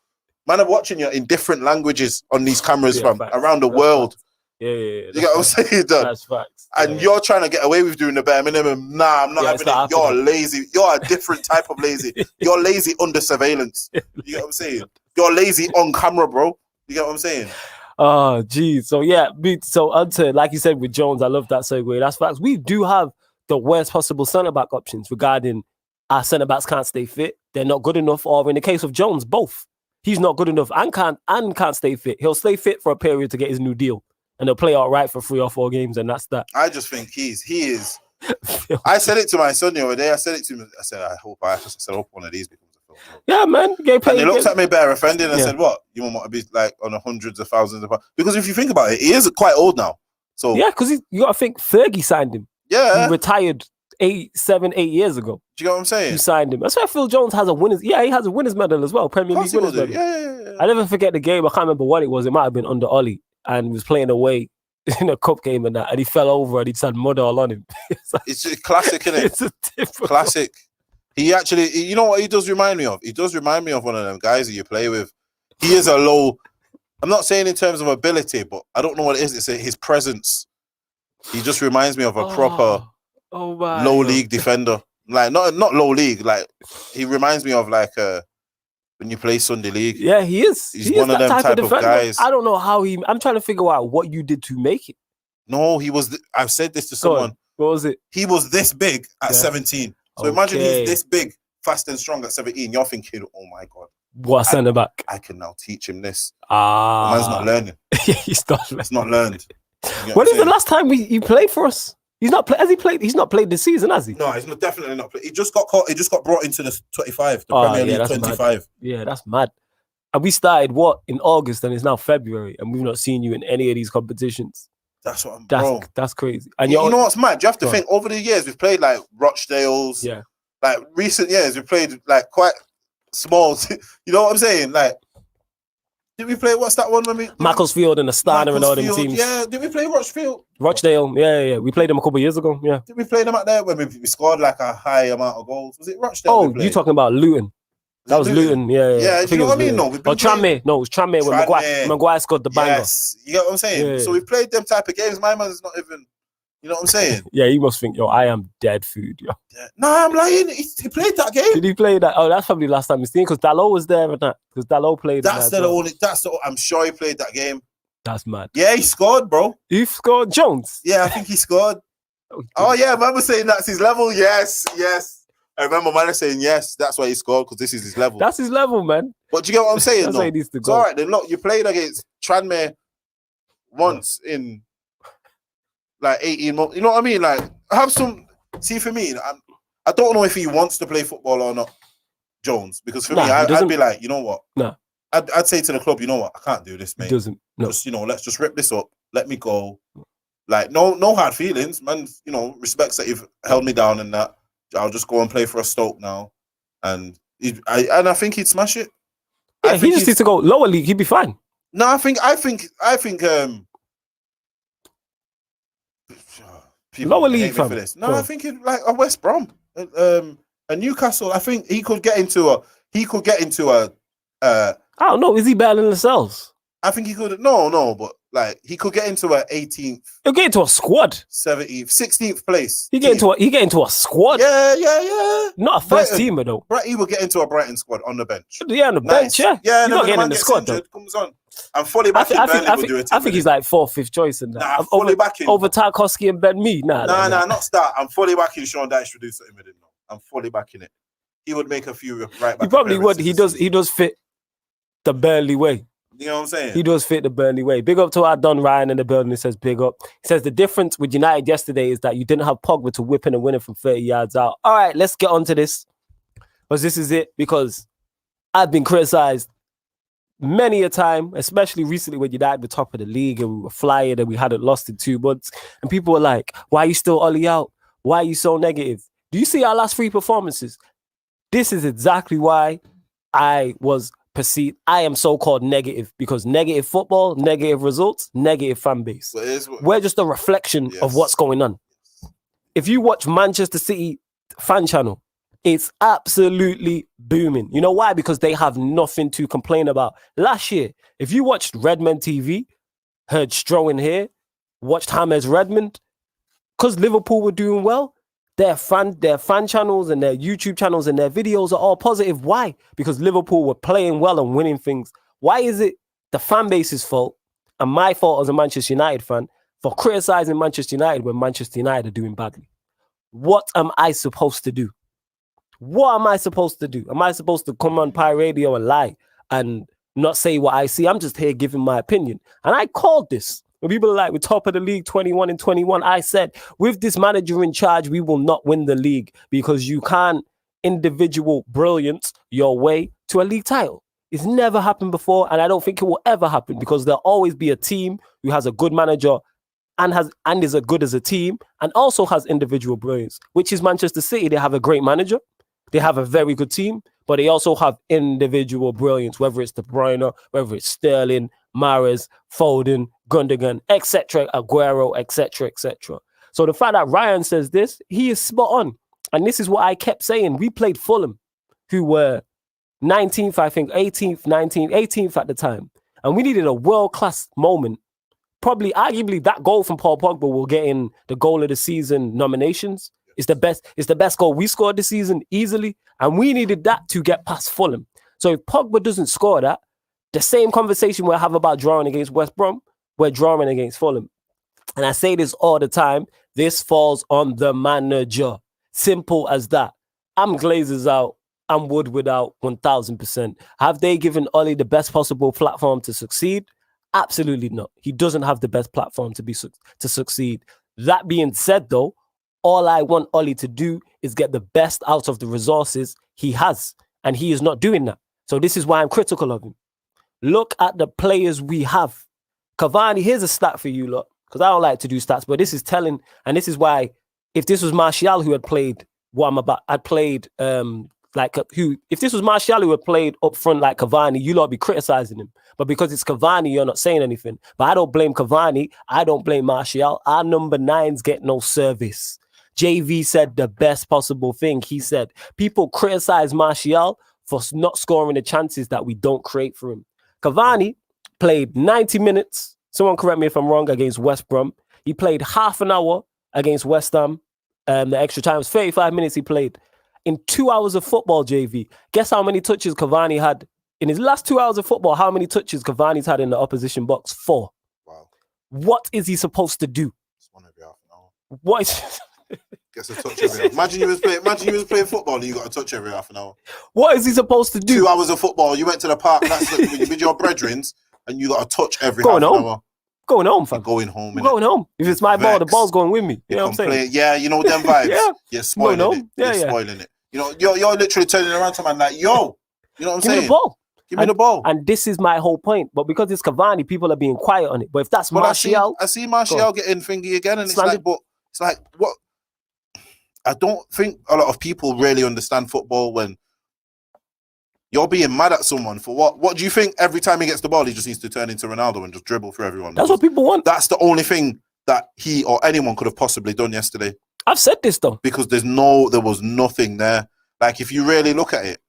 Man, I'm watching you in different languages on these cameras from around the world. You get what I'm saying? That's facts. And you're trying to get away with doing the bare minimum. Nah, I'm not having it. You're lazy. You're a different type of lazy. You're lazy under surveillance. You get what I'm saying? You're lazy on camera, bro. You get what I'm saying? Oh, geez. So, until, like you said with Jones, I love that segue. That's facts. We do have the worst possible centre-back options regarding our centre-backs can't stay fit. They're not good enough. Or in the case of Jones, both. He's not good enough and can't stay fit. He'll stay fit for a period to get his new deal. And they'll play all right for 3 or 4 games, and that's that. I just think he is. I said it to my son the other day. I said it to him. I said, I hope one of these becomes a film. Yeah, man. And he looked at me bare offended and said, what? You want to be like on hundreds of thousands of pounds? Because if you think about it, he is quite old now. So yeah, because you got to think Fergie signed him. Yeah. He retired 7, 8 years ago. Do you know what I'm saying? He signed him. That's why Phil Jones has a winners. Yeah, he has a winners medal as well. Premier League winners medal. Yeah. I never forget the game. I can't remember what it was. It might have been under Ollie, and he was playing away in a cup game and that, and he fell over and he just had mud all on him. It's a classic, isn't it? It's a different classic. He actually, you know what he does remind me of? He does remind me of one of them guys that you play with. He is a low. I'm not saying in terms of ability, but I don't know what it is. It's his presence. He just reminds me of a proper low league defender. Like not low league. Like he reminds me of like when you play Sunday League. Yeah, he is. He's one of them type of guys. I don't know how I'm trying to figure out what you did to make it. No, he was. I've said this to someone. What was it? He was this big at 17. So imagine he's this big, fast and strong at 17. You're thinking, oh my God. What centre back? I can now teach him this. The man's not learning. He's not learning. It's not learned. When is the last time he played for us? He's not played. Has he played? He's not played this season, has he? No, he's definitely not played. He just got caught. He just got brought into the 25, the Premier League 25. Mad. Yeah, that's mad. And we started in August, and it's now February, and we've not seen you in any of these competitions. That's what bro. That's crazy. And you know what's mad? You have to think over the years we've played like Rochdale's. Yeah. Like recent years we played like quite small. You know what I'm saying? Like, did we play what's that one when we Macclesfield and Astana and all them teams? Yeah. Did we play Rochdale? Rochdale. Yeah. We played them a couple of years ago. Yeah. Did we play them out there when we scored like a high amount of goals? Was it Rochdale? Oh, you talking about Luton? That was Luton. Yeah. Yeah, do you know what I mean? No, Tranmere. No, it was Tranmere when Maguire scored the banger. Yes, you get what I'm saying? Yeah. So we played them type of games. My man's not even, you know what I'm saying? Yeah, he must think, yo, I am dead food, yo. Yeah. No, I'm lying. He played that game. Did he play that? Oh, that's probably the last time he's seen because Dalot was there and that. Because Dalot played I'm sure he played that game. That's mad. Yeah, he scored, bro. He scored Jones? Yeah, I think he scored. Oh, yeah, I remember saying that's his level. Yes. I remember man saying yes, that's why he scored because this is his level. That's his level, man. But do you get what I'm saying? That's though? Why he needs to it's go. All right, then look, you played against Tranmere once in like 18 months. You know what I mean? Like, have some. See, for me, I don't know if he wants to play football or not, Jones. Because for me, I'd be like, you know what? No. I'd say to the club, you know what? I can't do this, mate. He doesn't. No. Just, let's just rip this up. Let me go. Like, no hard feelings, man. Respects that you've held me down and that. I'll just go and play for a Stoke now, and I think he'd smash it. Yeah, he just needs to go lower league. He'd be fine. No, I think. Lower league for this. No, I think like a West Brom, a Newcastle. I think he could get into a. I don't know. Is he better than Lascelles? I think he could. No, but like he could get into a 18th. He'll get into a squad. 17th, 16th place. He get into a squad. Yeah. Not a first teamer though. He will get into a Brighton squad on the bench. Yeah, on the bench. Yeah. You're not getting in the squad though. Comes on. I'm fully backing Burnley will do it. I think he's like 4th, 5th choice in that. Nah, fully backing over Tarkowski and Ben Mee. Nah, not start. I'm fully backing Sean Dyche to do something with it. No, I'm fully backing it. He would make a few right back. He probably would. He does fit the Burnley way. You know what I'm saying? He does fit the Burnley way. Big up to our Don Ryan in the building. He says big up. He says the difference with United yesterday is that you didn't have Pogba to whip in and win it from 30 yards out. All right, let's get on to this. Because this is it. Because I've been criticized many a time, especially recently when United were top of the league and we were flying and we hadn't lost in 2 months. And people were like, why are you still Ollie out? Why are you so negative? Do you see our last 3 performances? This is exactly why I was perceived. I am so-called negative because negative football, negative results, negative fan base. We're just a reflection of what's going on. If you watch Manchester City fan channel, it's absolutely booming. You know why? Because they have nothing to complain about. Last year, if you watched Redmond TV, heard Stroh in here, watched James Redmond, because Liverpool were doing well, their fan channels and their YouTube channels and their videos are all positive. Why? Because Liverpool were playing well and winning things. Why is it the fan base's fault and my fault as a Manchester United fan for criticizing Manchester United when Manchester United are doing badly? What am I supposed to do? What am I supposed to do? Am I supposed to come on Pi Radio and lie and not say what I see? I'm just here giving my opinion. And I called this. When people are like, we're top of the league, 21 and 21, I said, with this manager in charge, we will not win the league because you can't individual brilliance your way to a league title. It's never happened before, and I don't think it will ever happen because there'll always be a team who has a good manager and is as good as a team and also has individual brilliance, which is Manchester City. They have a great manager. They have a very good team, but they also have individual brilliance, whether it's De Bruyne, whether it's Sterling, Mahrez, Foden, Gundogan, etc., Aguero, etc., etc. So the fact that Ryan says this, he is spot on. And this is what I kept saying. We played Fulham, who were 19th, I think, 18th, 19th, 18th at the time. And we needed a world-class moment. Probably, arguably, that goal from Paul Pogba will get in the goal of the season nominations. It's the best goal we scored this season easily. And we needed that to get past Fulham. So if Pogba doesn't score that, the same conversation we have about drawing against West Brom, we're drawing against Fulham. And I say this all the time. This falls on the manager. Simple as that. I'm Glazers out. I'm Woodward out 1,000%. Have they given Ollie the best possible platform to succeed? Absolutely not. He doesn't have the best platform to succeed. That being said, though, all I want Ollie to do is get the best out of the resources he has. And he is not doing that. So this is why I'm critical of him. Look at the players we have. Cavani, here's a stat for you, look, because I don't like to do stats, but this is telling, and this is why, if this was Martial who had played what I'm about, if this was Martial who had played up front like Cavani, you lot be criticizing him. But because it's Cavani, you're not saying anything. But I don't blame Cavani. I don't blame Martial. Our number 9s get no service. JV said the best possible thing. He said, people criticize Martial for not scoring the chances that we don't create for him. Cavani played 90 minutes, someone correct me if I'm wrong, against West Brom. He played half an hour against West Ham. The extra time was 35 minutes he played. In 2 hours of football, JV, guess how many touches Cavani had? In his last 2 hours of football, how many touches Cavani's had in the opposition box? 4. Wow. What is he supposed to do? Just one every half an hour. What is... Gets a touch every hour. Imagine you was playing football and you got a touch every half an hour. What is he supposed to do? 2 hours of football, you went to the park, with your brethrens, and you got a touch every half an hour. Going home, fam. Going home. Going home. If it's my ball, the ball's going with me. You know what I'm saying? Yeah, you know them vibes. Yeah. You're spoiling it. Yeah, You're spoiling it. You know, you're literally turning around to man like, yo, you know what I'm saying? Give me the ball. Give me the ball. And this is my whole point. But because it's Cavani, people are being quiet on it. But if that's Martial... I see Martial getting thingy again, and it's like, what? I don't think a lot of people really understand football when you're being mad at someone for what? What do you think every time he gets the ball, he just needs to turn into Ronaldo and just dribble through everyone? That's what people want. That's the only thing that he or anyone could have possibly done yesterday. I've said this though. Because there was nothing there. Like, if you really look at it,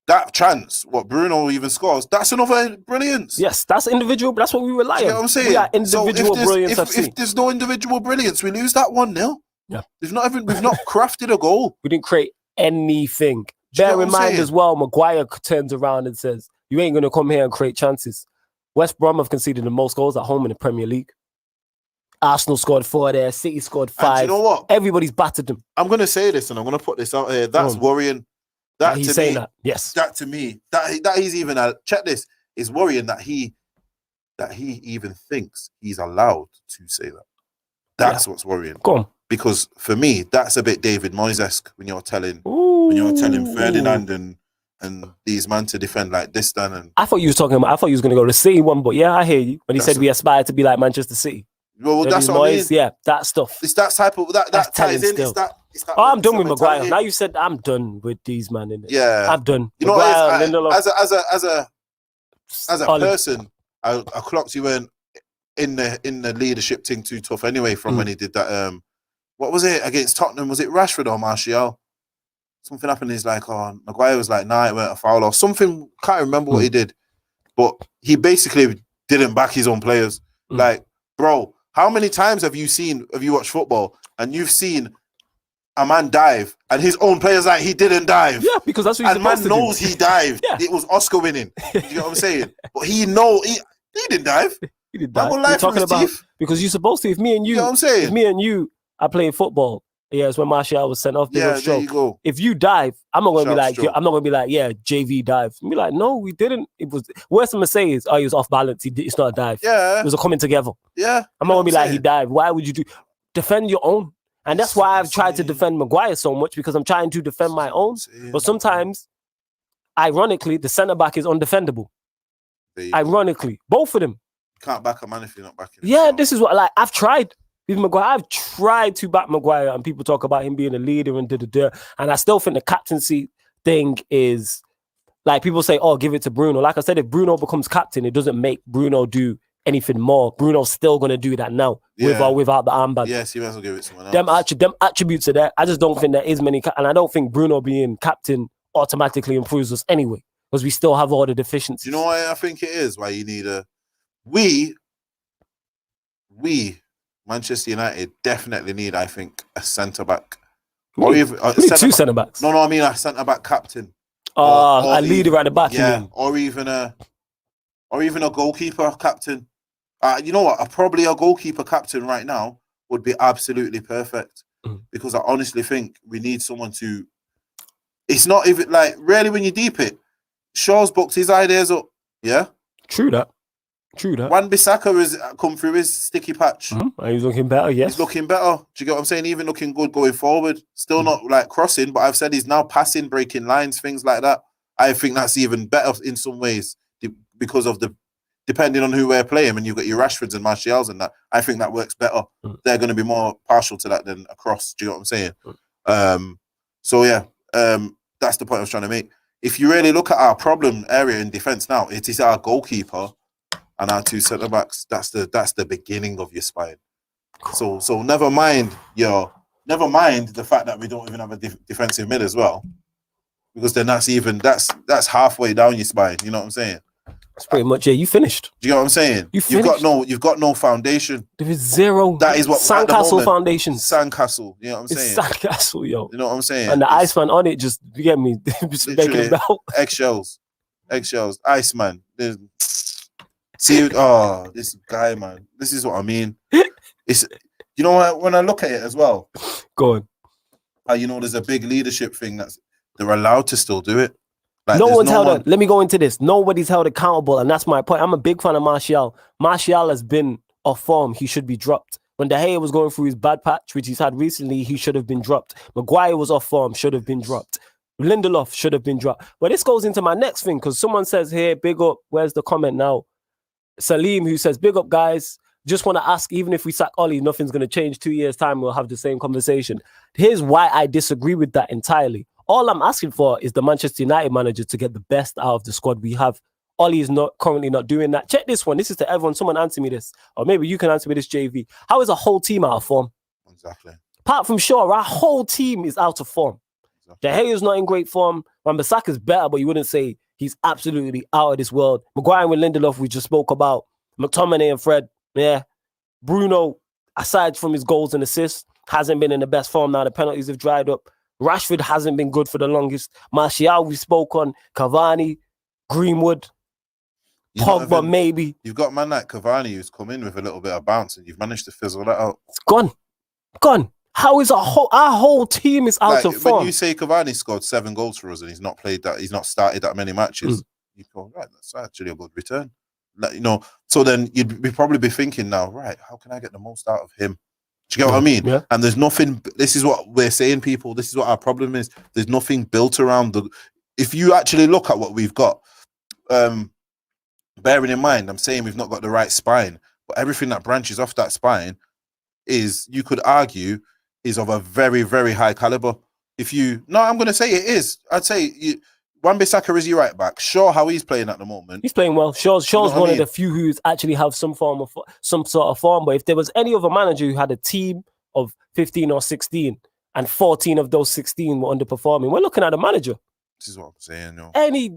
that chance, what Bruno even scores, that's another brilliance. Yes, that's individual. That's what we rely on. You know what I'm saying? We are individual brilliance. If there's no individual brilliance, we lose that 1-0. Yeah. We've not crafted a goal. We didn't create anything. Bear in mind as well, Maguire turns around and says, you ain't going to come here and create chances. West Brom have conceded the most goals at home in the Premier League. Arsenal scored 4 there. City scored 5. And you know what? Everybody's battered them. I'm going to say this, and I'm going to put this out here. That's worrying. He's saying that. Yes. That to me, that he's even check this, is worrying that he even thinks he's allowed to say that. That's what's worrying. Go on. Because for me, that's a bit David Moyes-esque when you're telling Ferdinand and these men to defend like this, Dan. And I thought you was going to go to the City one, but yeah, I hear you. When he said we aspire to be like Manchester City. Well, that's what I mean. Yeah, that stuff. It's that type of that ties in. It's that I'm done with Maguire. Now you said I'm done with these man. Innit? Yeah, I'm done. You know, Maguire, as a person, I clocked you in the leadership thing too tough anyway. From when he did that. What was it against Tottenham? Was it Rashford or Martial? Something happened. He's like, oh, Maguire was like, nah, it weren't a foul or something. Can't remember what he did, but he basically didn't back his own players. Like, bro, how many times have you watched football and you've seen a man dive and his own players like he didn't dive? Yeah, because that's what he's supposed to do. And man knows he dived. Yeah. It was Oscar winning. You know what I'm saying? But he didn't dive. He didn't dive. We're talking about because you're supposed to. If me and you, you know what I'm saying? If me and you are playing football, yeah, it's when Martial was sent off. Yeah, there you go. If you dive, I'm not going to be like, yeah, JV dived. Be like, no, we didn't. It was worst I'm gonna say is, he was off balance. It's not a dive. Yeah, it was a coming together. Yeah, I'm not gonna be like he dived. Why would you defend your own? And that's why I've tried to defend Maguire so much, because I'm trying to defend my own. But sometimes, ironically, the centre back is undefendable. Ironically, both of them. You can't back a man if you're not backing him. Yeah, this is what I've tried. With Maguire, I've tried to back Maguire, and people talk about him being a leader and da-da-da. And I still think the captaincy thing is, like, people say, oh, give it to Bruno. Like I said, if Bruno becomes captain, it doesn't make Bruno do anything more. Bruno's still going to do that now, with or without the armband. Yes, you might as well give it to someone else. Them attributes are there. I just don't think there is many. And I don't think Bruno being captain automatically improves us anyway, because we still have all the deficiencies. Do you know why I think it is? Why you need we Manchester United definitely need, I think, a centre-back. Or even two centre-backs. No, I mean a centre-back captain. A leader at the back. Yeah, or even a goalkeeper captain. You know what? Probably a goalkeeper captain right now would be absolutely perfect. Because I honestly think we need someone to... It's not even, like, really when you deep it, Shaw's booked his ideas up. Yeah? True that. Wan-Bissaka has come through his sticky patch. He's looking better, yes. He's looking better. Do you get what I'm saying? Even looking good going forward. Still not like crossing, but I've said he's now passing, breaking lines, things like that. I think that's even better in some ways because of depending on who we're playing. When you've got your Rashfords and Martials and that, I think that works better. They're going to be more partial to that than across. Do you know what I'm saying? So yeah, that's the point I was trying to make. If you really look at our problem area in defence now, it is our goalkeeper and our two centre backs. That's the beginning of your spine. So never mind the fact that we don't even have a defensive mid as well, because then that's halfway down your spine. You know what I'm saying? That's pretty much it. You finished. Do you know what I'm saying? You've got no foundation. There is zero. That is what Sandcastle foundations. Sandcastle. You know what I'm saying? Sandcastle, yo. You know what I'm saying? And the Iceman on it, just you get me, just making it out. Eggshells, Iceman. See, this guy, man. This is what I mean. It's when I look at it as well. Go on. There's a big leadership thing they're allowed to still do it. Like, let me go into this. Nobody's held accountable, and that's my point. I'm a big fan of Martial. Martial has been off form. He should be dropped. When De Gea was going through his bad patch, which he's had recently, he should have been dropped. Maguire was off form, should have been dropped. Lindelof should have been dropped. But this goes into my next thing, because someone says here, big up, where's the comment now? Salim, who says, big up, guys. Just want to ask, even if we sack Ollie, nothing's going to change. 2 years' time, we'll have the same conversation. Here's why I disagree with that entirely. All I'm asking for is the Manchester United manager to get the best out of the squad we have. Ollie is currently not doing that. Check this one. This is to everyone. Someone answer me this. Or maybe you can answer me this, JV. How is a whole team out of form? Exactly. Apart from Shaw, our whole team is out of form. Exactly. De Gea is not in great form. Wan-Bissaka is better, but you wouldn't say he's absolutely out of this world. Maguire with Lindelof, we just spoke about. McTominay and Fred, yeah. Bruno, aside from his goals and assists, hasn't been in the best form now. The penalties have dried up. Rashford hasn't been good for the longest. Martial, we spoke on. Cavani, Greenwood, Pogba, maybe. You've got a man like Cavani who's come in with a little bit of bounce and you've managed to fizzle that out. It's gone. How is our whole team is out of form? When you say Cavani scored 7 goals for us and he's not started that many matches, you go, right, that's actually a good return. So then you'd probably be thinking now, right, how can I get the most out of him? Do you get what I mean? Yeah. And there's nothing, this is what we're saying, people, this is what our problem is. There's nothing built around if you actually look at what we've got, bearing in mind, I'm saying we've not got the right spine, but everything that branches off that spine is, you could argue, is of a very, very high caliber. I'm going to say it is. I'd say Wan-Bissaka is your right back. Shaw, how he's playing at the moment. He's playing well. Shaw's one of the few who's actually have some sort of form. But if there was any other manager who had a team of 15 or 16 and 14 of those 16 were underperforming, we're looking at the manager. This is what I'm saying, yo.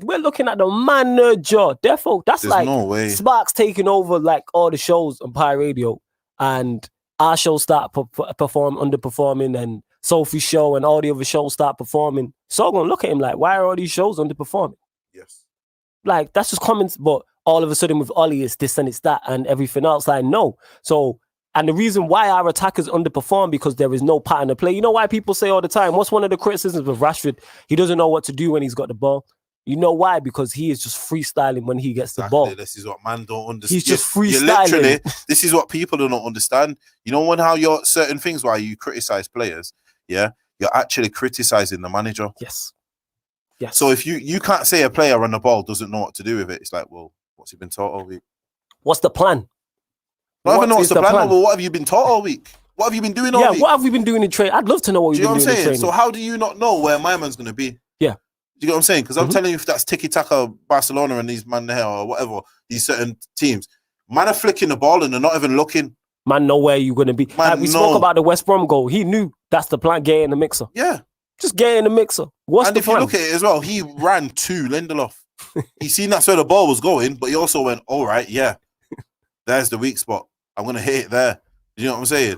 We're looking at the manager. Therefore, there's like no way. Sparks taking over like all the shows on Pi Radio, and our show start underperforming, and Sophie's show and all the other shows start performing. So I'm gonna look at him like, why are all these shows underperforming? Yes. Like, that's just comments, but all of a sudden with Ollie, it's this and it's that and everything else. Like, no. So, and the reason why our attackers underperform, because there is no pattern of play. You know why people say all the time, what's one of the criticisms of Rashford? He doesn't know what to do when he's got the ball. You know why? Because he is just freestyling when he gets the ball. This is what man don't understand. He's just freestyling. This is what people don't understand. You know, how you're certain things why you criticize players, yeah, you're actually criticizing the manager. Yes. So if you can't say a player on the ball doesn't know what to do with it, it's like, well, what's he been taught all week? What's the plan? Not even know what's the plan. Well, what have you been taught all week? What have you been doing all week? Yeah, what have we been doing in training? I'd love to know what you've been doing in training. So how do you not know where my man's going to be? Yeah. Do you get what I'm saying? Because I'm telling you, if that's tiki-taka Barcelona and these man there or whatever, these certain teams, man are flicking the ball and they're not even looking. Man know where you're going to be. We spoke about the West Brom goal. He knew that's the plan, get in the mixer. Yeah. Just get in the mixer. What's the plan? And if you look at it as well, he ran to Lindelof. He seen that's where the ball was going, but he also went, all right, yeah, there's the weak spot. I'm going to hit it there. You know what I'm saying?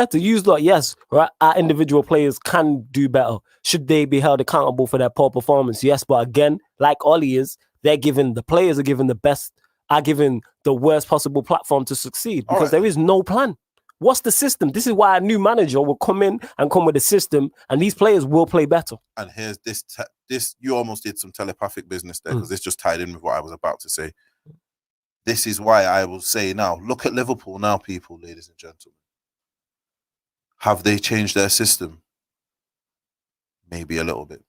To use that, yes, right, our individual players can do better. Should they be held accountable for their poor performance? Yes, but again, like Ollie is, the players are given the worst possible platform to succeed because there is no plan. What's the system? This is why a new manager will come in and come with a system, and these players will play better. And here's this, you almost did some telepathic business there because this just tied in with what I was about to say. This is why I will say now, look at Liverpool now, people, ladies and gentlemen. Have they changed their system? Maybe a little bit.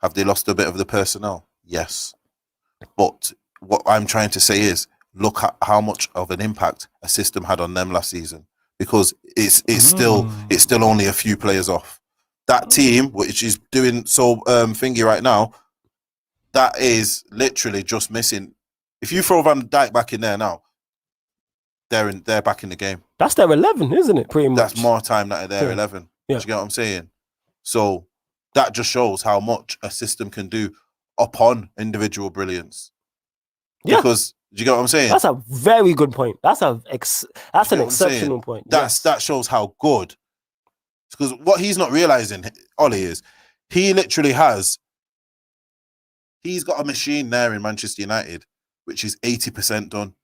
Have they lost a bit of the personnel? Yes. But what I'm trying to say is, look at how much of an impact a system had on them last season, because it's still only a few players off. That team, which is doing so thingy right now, that is literally just missing. If you throw Van Dijk back in there now, they're back in the game. That's their 11, isn't it? Pretty much. That's more time that they're 11. Yeah. Do you get what I'm saying? So that just shows how much a system can do upon individual brilliance. Yeah. Because, do you get what I'm saying? That's a very good point. That's an exceptional point. That shows how good. Because what he's not realizing, Ollie, is he literally he's got a machine there in Manchester United, which is 80% done.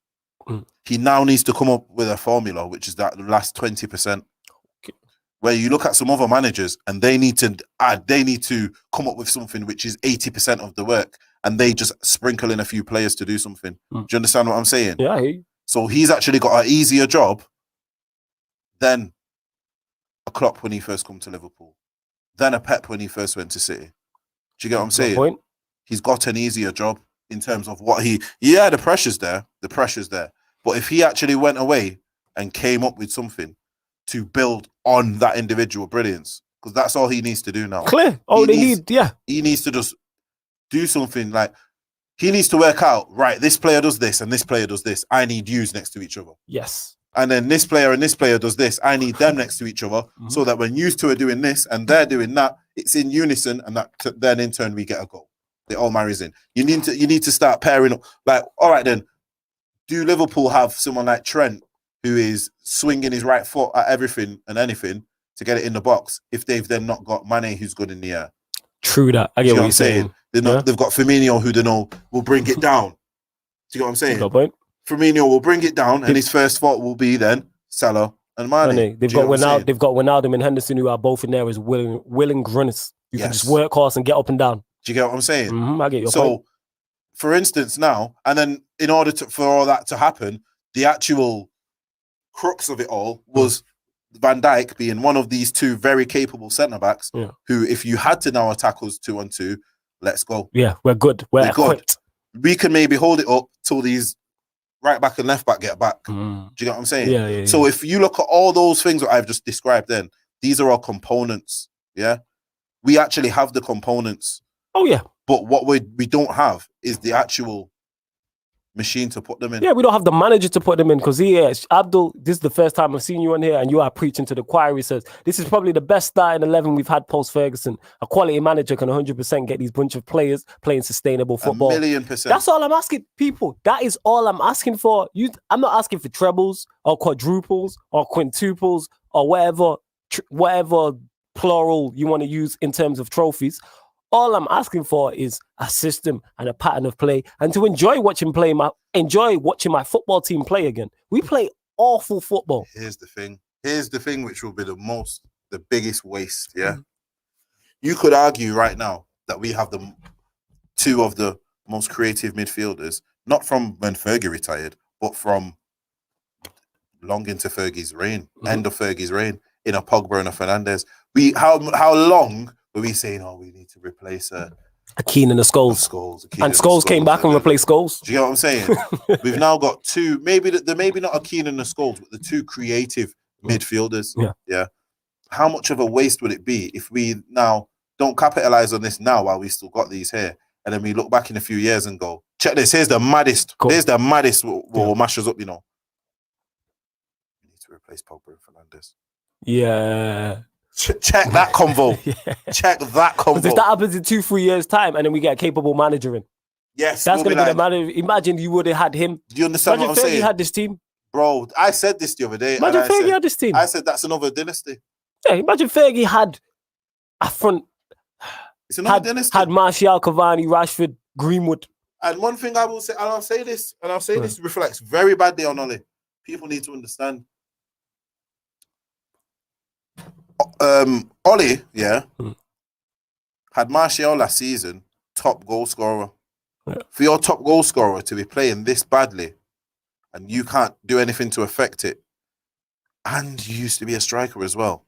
He now needs to come up with a formula, which is that last 20%. Okay. Where you look at some other managers and they need to come up with something which is 80% of the work, and they just sprinkle in a few players to do something. Do you understand what I'm saying? Yeah, I hear you. So he's actually got an easier job than a Klopp when he first come to Liverpool, than a Pep when he first went to City. Do you get what I'm saying? Point. He's got an easier job in terms of what the pressure's there. The pressure's there. But if he actually went away and came up with something to build on that individual brilliance, because that's all he needs to do now. Clear. He needs to just do something like, he needs to work out, right, this player does this and this player does this. I need yous next to each other. Yes. And then this player and this player does this. I need them next to each other so that when you two are doing this and they're doing that, it's in unison, and that then in turn we get a goal. It all marries in. You need to start pairing up. Like, all right then, do Liverpool have someone like Trent who is swinging his right foot at everything and anything to get it in the box if they've then not got Mane who's good in the air? True that. I get what you're saying. They've got Firmino who they know will bring it down. Do you get what I'm saying? Good point. Firmino will bring it down, and his first thought will be then Salah and Mane. They've got Wijnaldum and Henderson, who are both in there as willing grunners. You can just work hard and get up and down. Do you get what I'm saying? I get your point. So, for instance, now, and then in order for all that to happen, the actual crux of it all was Van Dijk being one of these two very capable centre-backs who, if you had to now attack us 2-on-2, let's go. Yeah, we're good. We're equipped. We can maybe hold it up till these right back and left back get back. Do you get what I'm saying? Yeah. So if you look at all those things that I've just described, then these are all components. Yeah, we actually have the components. Oh yeah. But what we don't have is the actual machine to put them in. Yeah, we don't have the manager to put them in, because Abdul, this is the first time I've seen you on here and you are preaching to the choir. He says, this is probably the best starting 11 we've had post-Ferguson. A quality manager can 100% get these bunch of players playing sustainable football. 1,000,000%. That's all I'm asking people. That is all I'm asking for. I'm not asking for trebles or quadruples or quintuples or whatever plural you want to use in terms of trophies. All I'm asking for is a system and a pattern of play, and to enjoy watching my football team play again. We play awful football. Here's the thing which will be the biggest waste, yeah? You could argue right now that we have two of the most creative midfielders, not from when Fergie retired, but from long into Fergie's reign, end of Fergie's reign, in a Pogba and a Fernandes. How long were we saying, we need to replace a Keane and a Scholes? And Scholes came back and replaced Scholes. Do you get what I'm saying? We've now got two, maybe not a Keane and a Scholes, but the two creative midfielders. Yeah. How much of a waste would it be if we now don't capitalize on this now while we still got these here, and then we look back in a few years and go, check this, here's the maddest. Cool. Here's the maddest will mash us up, We need to replace Pogba and Fernandes. Yeah. Check that convo. Check that convo. If that happens in 2-3 years' time, and then we get a capable manager in, yes, that's going to be the manager. Imagine you would have had him. Do you understand what I'm saying? Fergie had this team, bro. I said this the other day. Imagine Fergie had this team. I said that's another dynasty. Yeah, imagine Fergie had a front. It's another dynasty. Had Martial, Cavani, Rashford, Greenwood. And one thing I will say, and I'll say this reflects very badly on Ollie. People need to understand. Ollie, had Martial last season top goal scorer. For your top goal scorer to be playing this badly, and you can't do anything to affect it, and you used to be a striker as well,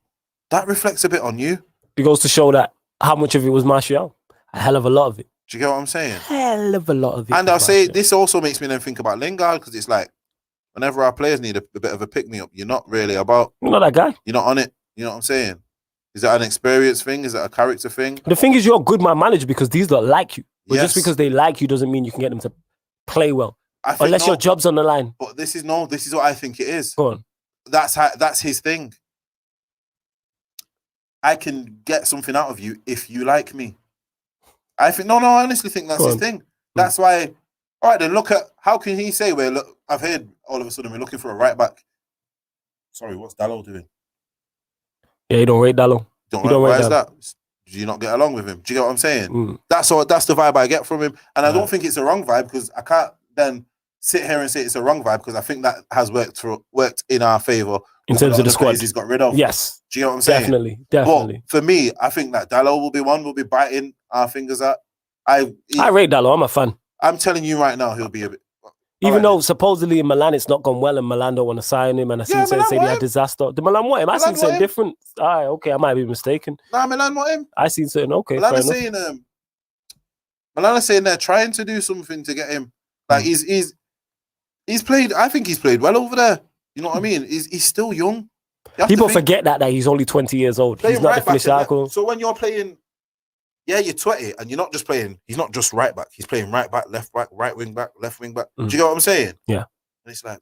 that reflects a bit on you. It goes to show that how much of it was Martial. A hell of a lot of it. Do you get what I'm saying? Hell of a lot of it. And I'll say this also makes me then think about Lingard, because it's like whenever our players need a bit of a pick me up, you're not really about. You're not that guy. You're not on it. You know what I'm saying? Is that an experience thing? Is that a character thing? The thing is, you're a good man manager because these lot like you. But Yes. just because they like you doesn't mean you can get them to play well. I think Unless your job's on the line. But this is what I think it is. Go on. That's his thing. I can get something out of you if you like me. I honestly think that's his thing. That's why. All right, then look at how can he say I've heard all of a sudden we're looking for a right back. Sorry, what's Dalot doing? Yeah, you don't rate Dalot. Why is that? Do you not get along with him? Do you get what I'm saying? That's the vibe I get from him. And I don't think it's a wrong vibe, because I can't then sit here and say it's a wrong vibe, because I think that has worked in our favour. In terms of the squad he's got rid of. Yes. Do you know what I'm saying? Definitely. But for me, I think that Dalot will be one we'll be biting our fingers at. I rate Dalot. I'm a fan. I'm telling you right now, he'll be a bit. Even though supposedly in Milan it's not gone well and Milan don't want to sign him, and I seen someone say they had disaster. Did Milan want him? I seen something different. All right, okay, I might be mistaken. Nah, Milan want him. I seen something. Okay, Milan is saying they're trying to do something to get him. Like he's played. I think he's played well over there. You know what I mean? He's still young. People forget that he's only 20 years old. He's not the finished article. So when you're playing, you're 20, and you're not just playing. He's not just right back. He's playing right back, left back, right wing back, left wing back. Do you get what I'm saying? Yeah. And it's like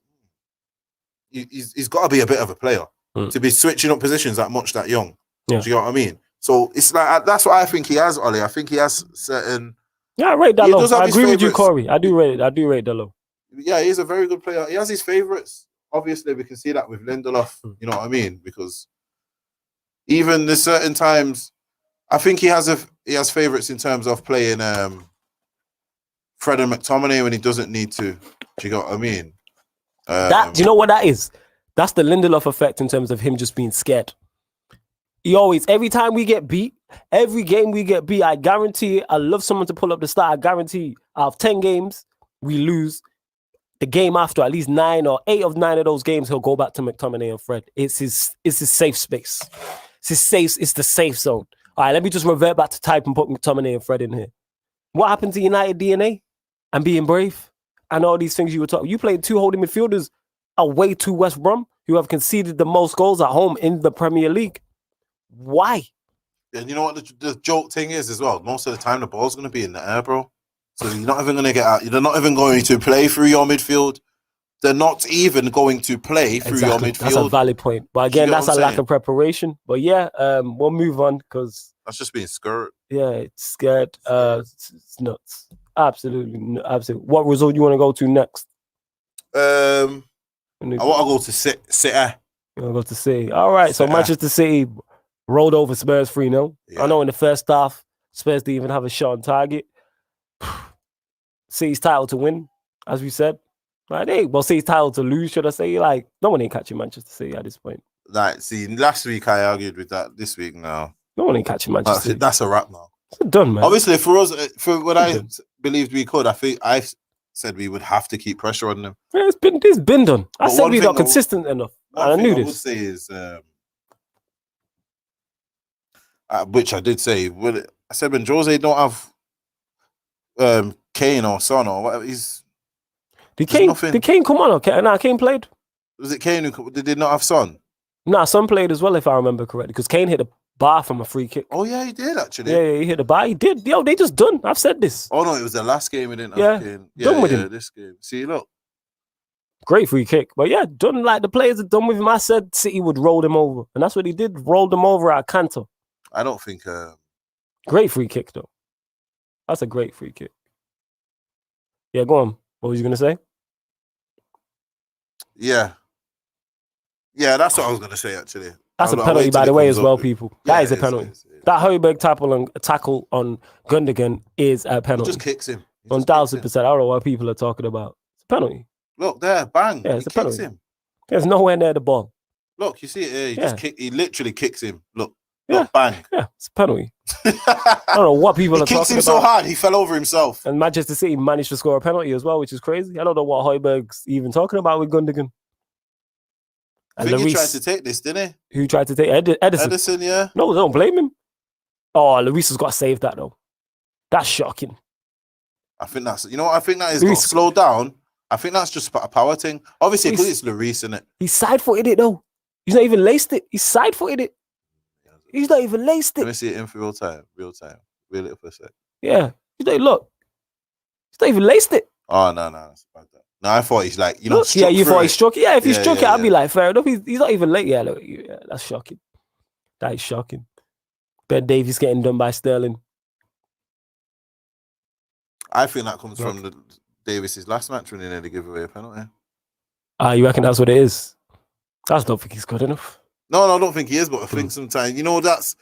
he's got to be a bit of a player to be switching up positions that young. Yeah. Do you get what I mean? So it's like that's what I think he has, Ollie. I think he has certain. Yeah, I rate Dalot. I agree with you, Corey. I do rate Dalot. Yeah, he's a very good player. He has his favourites. Obviously, we can see that with Lindelof. You know what I mean? Because even there's certain times, I think he has favourites in terms of playing Fred and McTominay when he doesn't need to. Do you get what I mean? Do you know what that is? That's the Lindelof effect in terms of him just being scared. Every time we get beat, every game we get beat, I guarantee, I love someone to pull up the stat. I guarantee out of 10 games, we lose. The game after, at least 9 or 8 of 9 of those games, he'll go back to McTominay and Fred. It's his safe space. It's the safe zone. All right, let me just revert back to type and put McTominay and Fred in here. What happened to United DNA and being brave and all these things you were talking? You played 2 holding midfielders away to West Brom, who have conceded the most goals at home in the Premier League. Why? And you know what the joke thing is as well? Most of the time, the ball's going to be in the air, bro. So you're not even going to get out. You're not even going to play through your midfield. They're not even going to play through your midfield. That's a valid point. But again, that's a lack of preparation. But yeah, we'll move on because that's just being scared. Yeah, it's scared. It's nuts. Absolutely. What result you want to go to next? I want to go to City. You want to go to City? All right. So Manchester City rolled over Spurs 3-0. Yeah. I know in the first half, Spurs didn't even have a shot on target. City's title to win, as we said. City's title to lose, should I say? Like, no one ain't catching Manchester City at this point. Like, see, last week I argued with that. This week now, no one ain't catching Manchester City. That's a wrap now. It's done, man. Obviously, for us, for what I believed we could, I said we would have to keep pressure on them. Yeah, it's been done. I said we're not consistent enough. And I knew this. I would say is, which I did say, I said when Jose don't have Kane or Son or whatever, Did Kane come on? Kane played. Was it Kane who did not have Son? Nah, Son played as well, if I remember correctly, because Kane hit a bar from a free kick. Oh yeah, he did actually. Yeah, he hit the bar. He did. Yo, they just done. I've said this. Oh no, it was the last game he didn't have Kane. Done with him. This game. See, look. Great free kick. But yeah, done like the players are done with him. I said City would roll them over. And that's what he did. Rolled them over at Cantor. I don't think... Great free kick, though. That's a great free kick. Yeah, go on. What was you going to say? Yeah. Yeah, that's what I was going to say, actually. That's a penalty, by the way, as well, people. That is a penalty. That Højbjerg tackle on Gundogan is a penalty. He just kicks him. 1,000%. I don't know what people are talking about. It's a penalty. Look, there, bang. Yeah, it's a penalty. Him. There's nowhere near the ball. Look, you see it here. He literally kicks him. Look, yeah. Bang. Yeah, it's a penalty. I don't know what people are talking about. He kicks him so hard, he fell over himself. And Manchester City managed to score a penalty as well, which is crazy. I don't know what Højbjerg's even talking about with Gundogan. I think he tried to take this, didn't he? Who tried to take Edison? Edison, yeah. No, don't blame him. Oh, Lloris has got to save that, though. That's shocking. I think that's, you know what I think that is, got Luis- slow down. I think that's just a power thing. Obviously, because it's Lloris, isn't it? He side-footed it, though. He's not even laced it. He side-footed it. He's not even laced Let it. me see it in for real time. Real little for a sec. Yeah. Look. He's not even laced it. Oh, no. That's bad. No, I thought he's like, Look, struck you through thought he it. struck it? Yeah, if he struck it, I'd yeah. be like, fair enough. He's not even late. Yeah, look, that's shocking. That is shocking. Ben Davies getting done by Sterling. I think that comes from the Davis's last match when he nearly gave away a penalty. You reckon that's what it is? I just don't think he's good enough. No, I don't think he is, but I think sometimes, you know, that's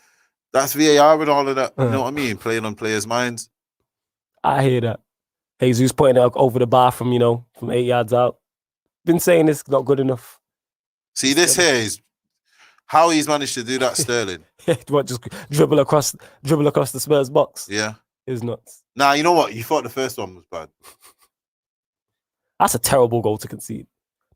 VAR and all of that. You know what I mean? Playing on players' minds. I hear that. Jesus pointing out over the bar from 8 yards out. Been saying it's not good enough. See, this here is how he's managed to do that, Sterling. What, just dribble across the Spurs box? Yeah. It's nuts. Nah, you know what? You thought the first one was bad. That's a terrible goal to concede.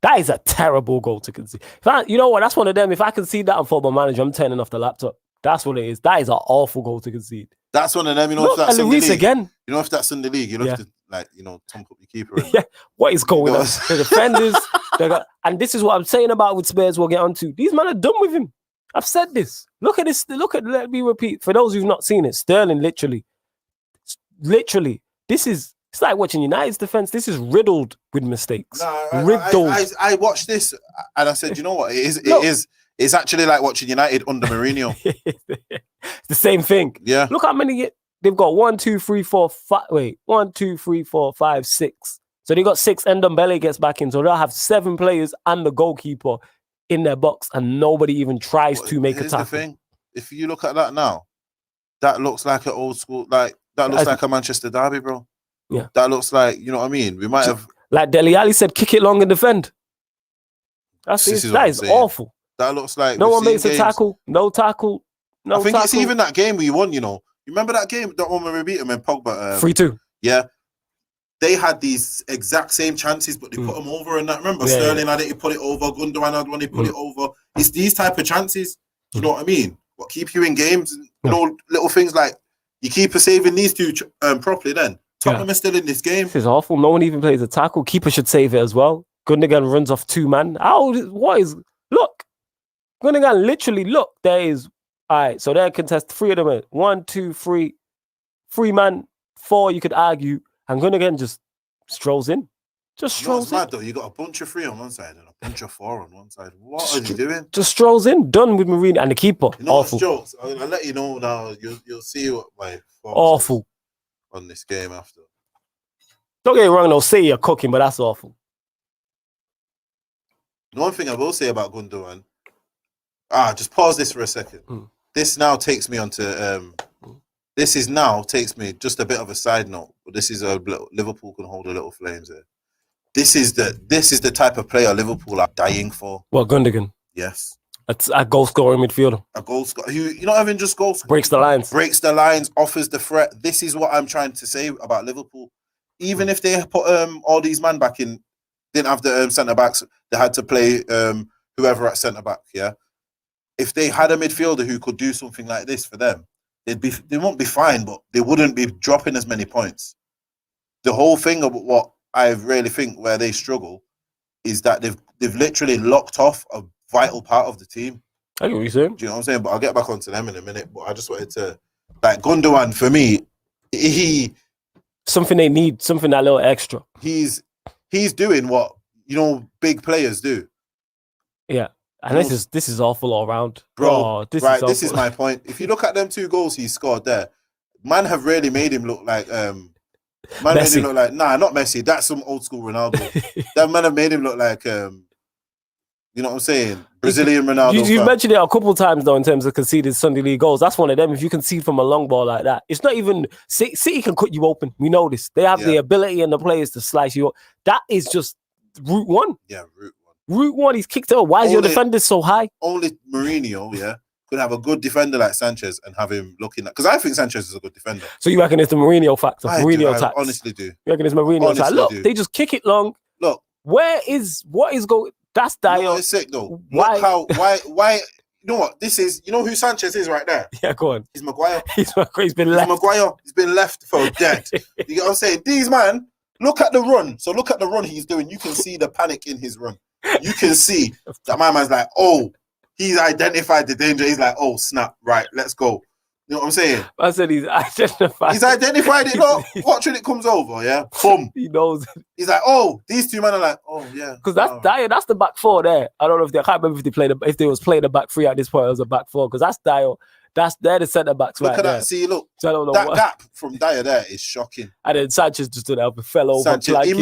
That is a terrible goal to concede. You know what? That's one of them. If I concede that on Football Manager, I'm turning off the laptop. That's what it is. That is an awful goal to concede. That's one of them. You know, if that's in the league again. You know, if that's in the league, you have to tongue up your keeper. Yeah. What is going on? The defenders, and this is what I'm saying about with Spurs. We'll get onto. These men are done with him. I've said this. Look at this. Let me repeat. For those who've not seen it, Sterling literally. It's like watching United's defense. This is riddled with mistakes. I watched this and I said, you know what? It's actually like watching United under Mourinho. It's the same thing. Yeah. Look how many they've got. 1, 2, 3, 4, 5. Wait, 1, 2, 3, 4, 5, 6. So they got 6. And Ndombele gets back in. So they'll have 7 players and the goalkeeper in their box, and nobody even tries to make a tackle. The thing. If you look at that now, that looks like an old school, like a Manchester derby, bro. Yeah. That looks like, you know what I mean? We might have, like Dele Alli said, kick it long and defend. That is awful. That looks like no one makes a tackle. No tackle. No I think tackle. it's even that game we won, you know. You remember that game, that one where we beat them in Pogba? 3-2. Yeah. They had these exact same chances, but they put them over. And that, remember, Sterling had it, he put it over. Gundogan had one, he put it over. It's these type of chances, you know what I mean? What keep you in games? You know, little things like you keep saving these two properly then. Tottenham is still in this game. This is awful. No one even plays a tackle. Keeper should save it as well. Gundogan runs off 2 man. Look. Gundogan literally, there is, all right, so they contest 3 of them. 1, 2, 3. 3 man, 4 you could argue. And Gundogan just strolls in. Strolls in. Mad though. You got a bunch of 3 on one side and a bunch of 4 on one side. What are you doing? Just strolls in. Done with Mourinho and the keeper. You know awful. Jokes. I'll let you know now. You'll see what my awful on this game after. Don't get me wrong, though. Say you're cooking, but that's awful. The one thing I will say about Gundogan. Just pause this for a second. This now takes me onto. Takes me just a bit of a side note, but this is Liverpool can hold a little flames here. This is the type of player Liverpool are dying for. Well, Gundogan. Yes. That's a goal scoring midfielder. A goal scorer who, you're not having just goals. Breaks the lines, offers the threat. This is what I'm trying to say about Liverpool. Even if they put all these men back in, didn't have the centre backs, they had to play whoever at centre back. Yeah. If they had a midfielder who could do something like this for them, they won't be fine, but they wouldn't be dropping as many points. The whole thing of what I really think where they struggle is that they've literally locked off a vital part of the team. I get what you're saying. Do you know what I'm saying? But I'll get back onto them in a minute. But I just wanted to, like, Gundogan, for me, something they need, something that little extra. He's doing what, big players do. Yeah. And this is awful all around. Bro, this is my point. If you look at them 2 goals he scored there, man have really made him look like made him look like not Messi. That's some old school Ronaldo. That man have made him look like you know what I'm saying? Brazilian Ronaldo. You've mentioned it a couple of times though in terms of conceded Sunday League goals. That's one of them. If you concede from a long ball like that, it's not even City can cut you open. We know this. They have the ability and the players to slice you up. That is just route 1. Yeah, route 1. Route 1, he's kicked out. Why is your defender so high? Only Mourinho, could have a good defender like Sanchez and have him looking at, because I think Sanchez is a good defender. So you reckon it's the Mourinho factor? I honestly do. You reckon it's Mourinho tax? Look, they just kick it long. Look, what is going? That's dire. It's sick though. Why know what? This is, you know who Sanchez is right there? Yeah, go on. He's Maguire. He's been left. Maguire. He's been left for dead. You get what I'm saying? These man, look at the run. So look at the run he's doing. You can see the panic in his run. You can see that my man's like, oh, he's identified the danger. He's like, oh, snap. Right, let's go. You know what I'm saying? I said he's identified. He's identified it. Look, watch when it comes over, yeah? Boom. He knows. He's like, oh, these two men are like, oh, yeah. Because that's Dyer, that's the back four there. I don't know I can't remember if they was playing the back three at this point, it was a back four. Because that's Dyer. They're the centre backs look right at there. that. See, look. So I don't know that gap from Dyer there is shocking. And then Sanchez just stood up and fell over. Sanchez, they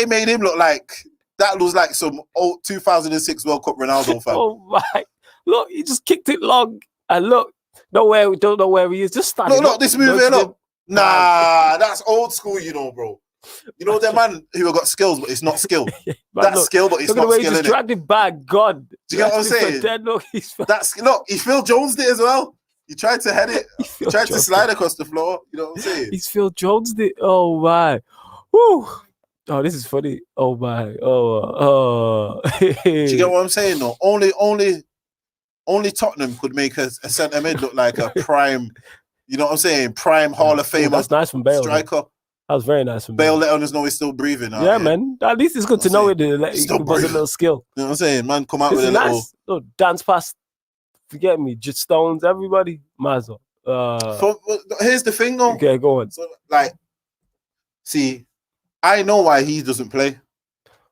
made him look like, that was like some old 2006 World Cup Ronaldo fan. Oh my. Look, he just kicked it long. And look, don't know where he is. Just standing. Look, this moving up. Nah, that's old school, you know, bro. You know the man who have got skills, but it's not skill. That's skill, but it's not skill. Look at the way he just dragged it back. God. Do you get what I'm saying? Dead, look, he Phil Jonesed it as well. He tried to head it. He tried to slide across the floor. You know what I'm saying? He's Phil Jonesed it. Oh my. Woo. Oh, this is funny. Oh my. Oh. Do you get what I'm saying? No, only Tottenham could make a centre mid look like a prime. You know what I'm saying? Prime Hall of Famer. That's nice from Bale. Striker. Man. That was very nice from Bale. Bale letting us know he's still breathing. Yeah, man. At least it's good to know it. He was a little skill. You know what I'm saying? Man, come out with a little dance past. Forget me, just Stones, everybody. Might as well. Here's the thing, though. Okay, go on. So, like, see, I know why he doesn't play.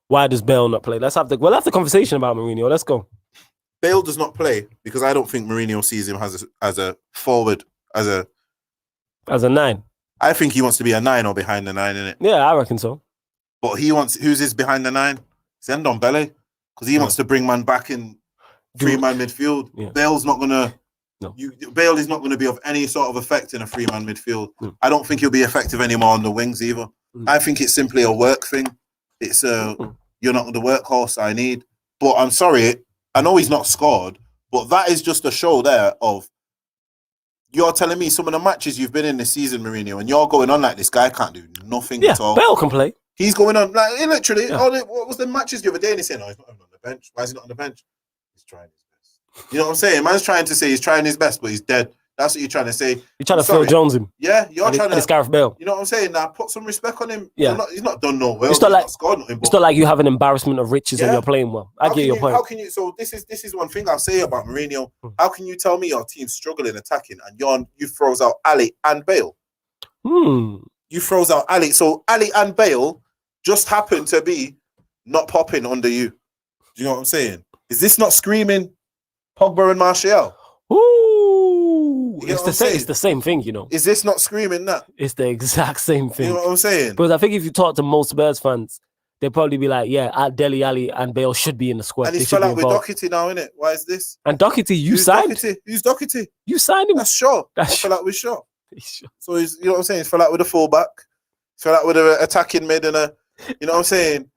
Why does Bale not play? We'll have the conversation about Mourinho. Let's go. Bale does not play because I don't think Mourinho sees him as a forward, as a 9. I think he wants to be a 9 or behind the 9, innit? Yeah, I reckon so. But who's his behind the 9? Zendon Bele, because he wants to bring man back in 3-man midfield. Yeah. Bale's not gonna. No. Bale is not going to be of any sort of effect in a 3-man midfield. I don't think he'll be effective anymore on the wings either. I think it's simply a work thing. It's you're not the workhorse I need. But I'm sorry, I know he's not scored, but that is just a show there of you're telling me some of the matches you've been in this season, Mourinho, and you're going on like this guy can't do nothing at all. Bale can play. He's going on like literally. Yeah. What was the matches the other day? And he's saying, "Oh, he's not on the bench. Why is he not on the bench? He's trying his best." You know what I'm saying? Man's trying to say he's trying his best, but he's dead. That's what you're trying to say. You're trying to Phil Jones him. Yeah, you're trying to. It's Gareth Bale. You know what I'm saying? Now put some respect on him. Yeah, he's not done no well. It's not scored nothing. It's not like you have an embarrassment of riches and you're playing well. I get your point. How can you? So this is one thing I'll say about Mourinho. How can you tell me your team's struggling attacking and you throws out Ali and Bale? You throws out Ali. So Ali and Bale just happen to be not popping under you. Do you know what I'm saying? Is this not screaming Pogba and Martial? It's the same thing, you know. Is this not screaming that? It's the exact same thing. You know what I'm saying? Because I think if you talk to most Spurs fans, they'll probably be like, yeah, Dele Alli and Bale should be in the squad. And he's fell out with Doherty now, innit? Why is this? And Doherty, you signed? Who's Doherty? You signed him? That's Shaw. Fell out with Shaw. So he's, you know what I'm saying? He's fell out with a fullback. He's fell out with an attacking mid and you know what I'm saying?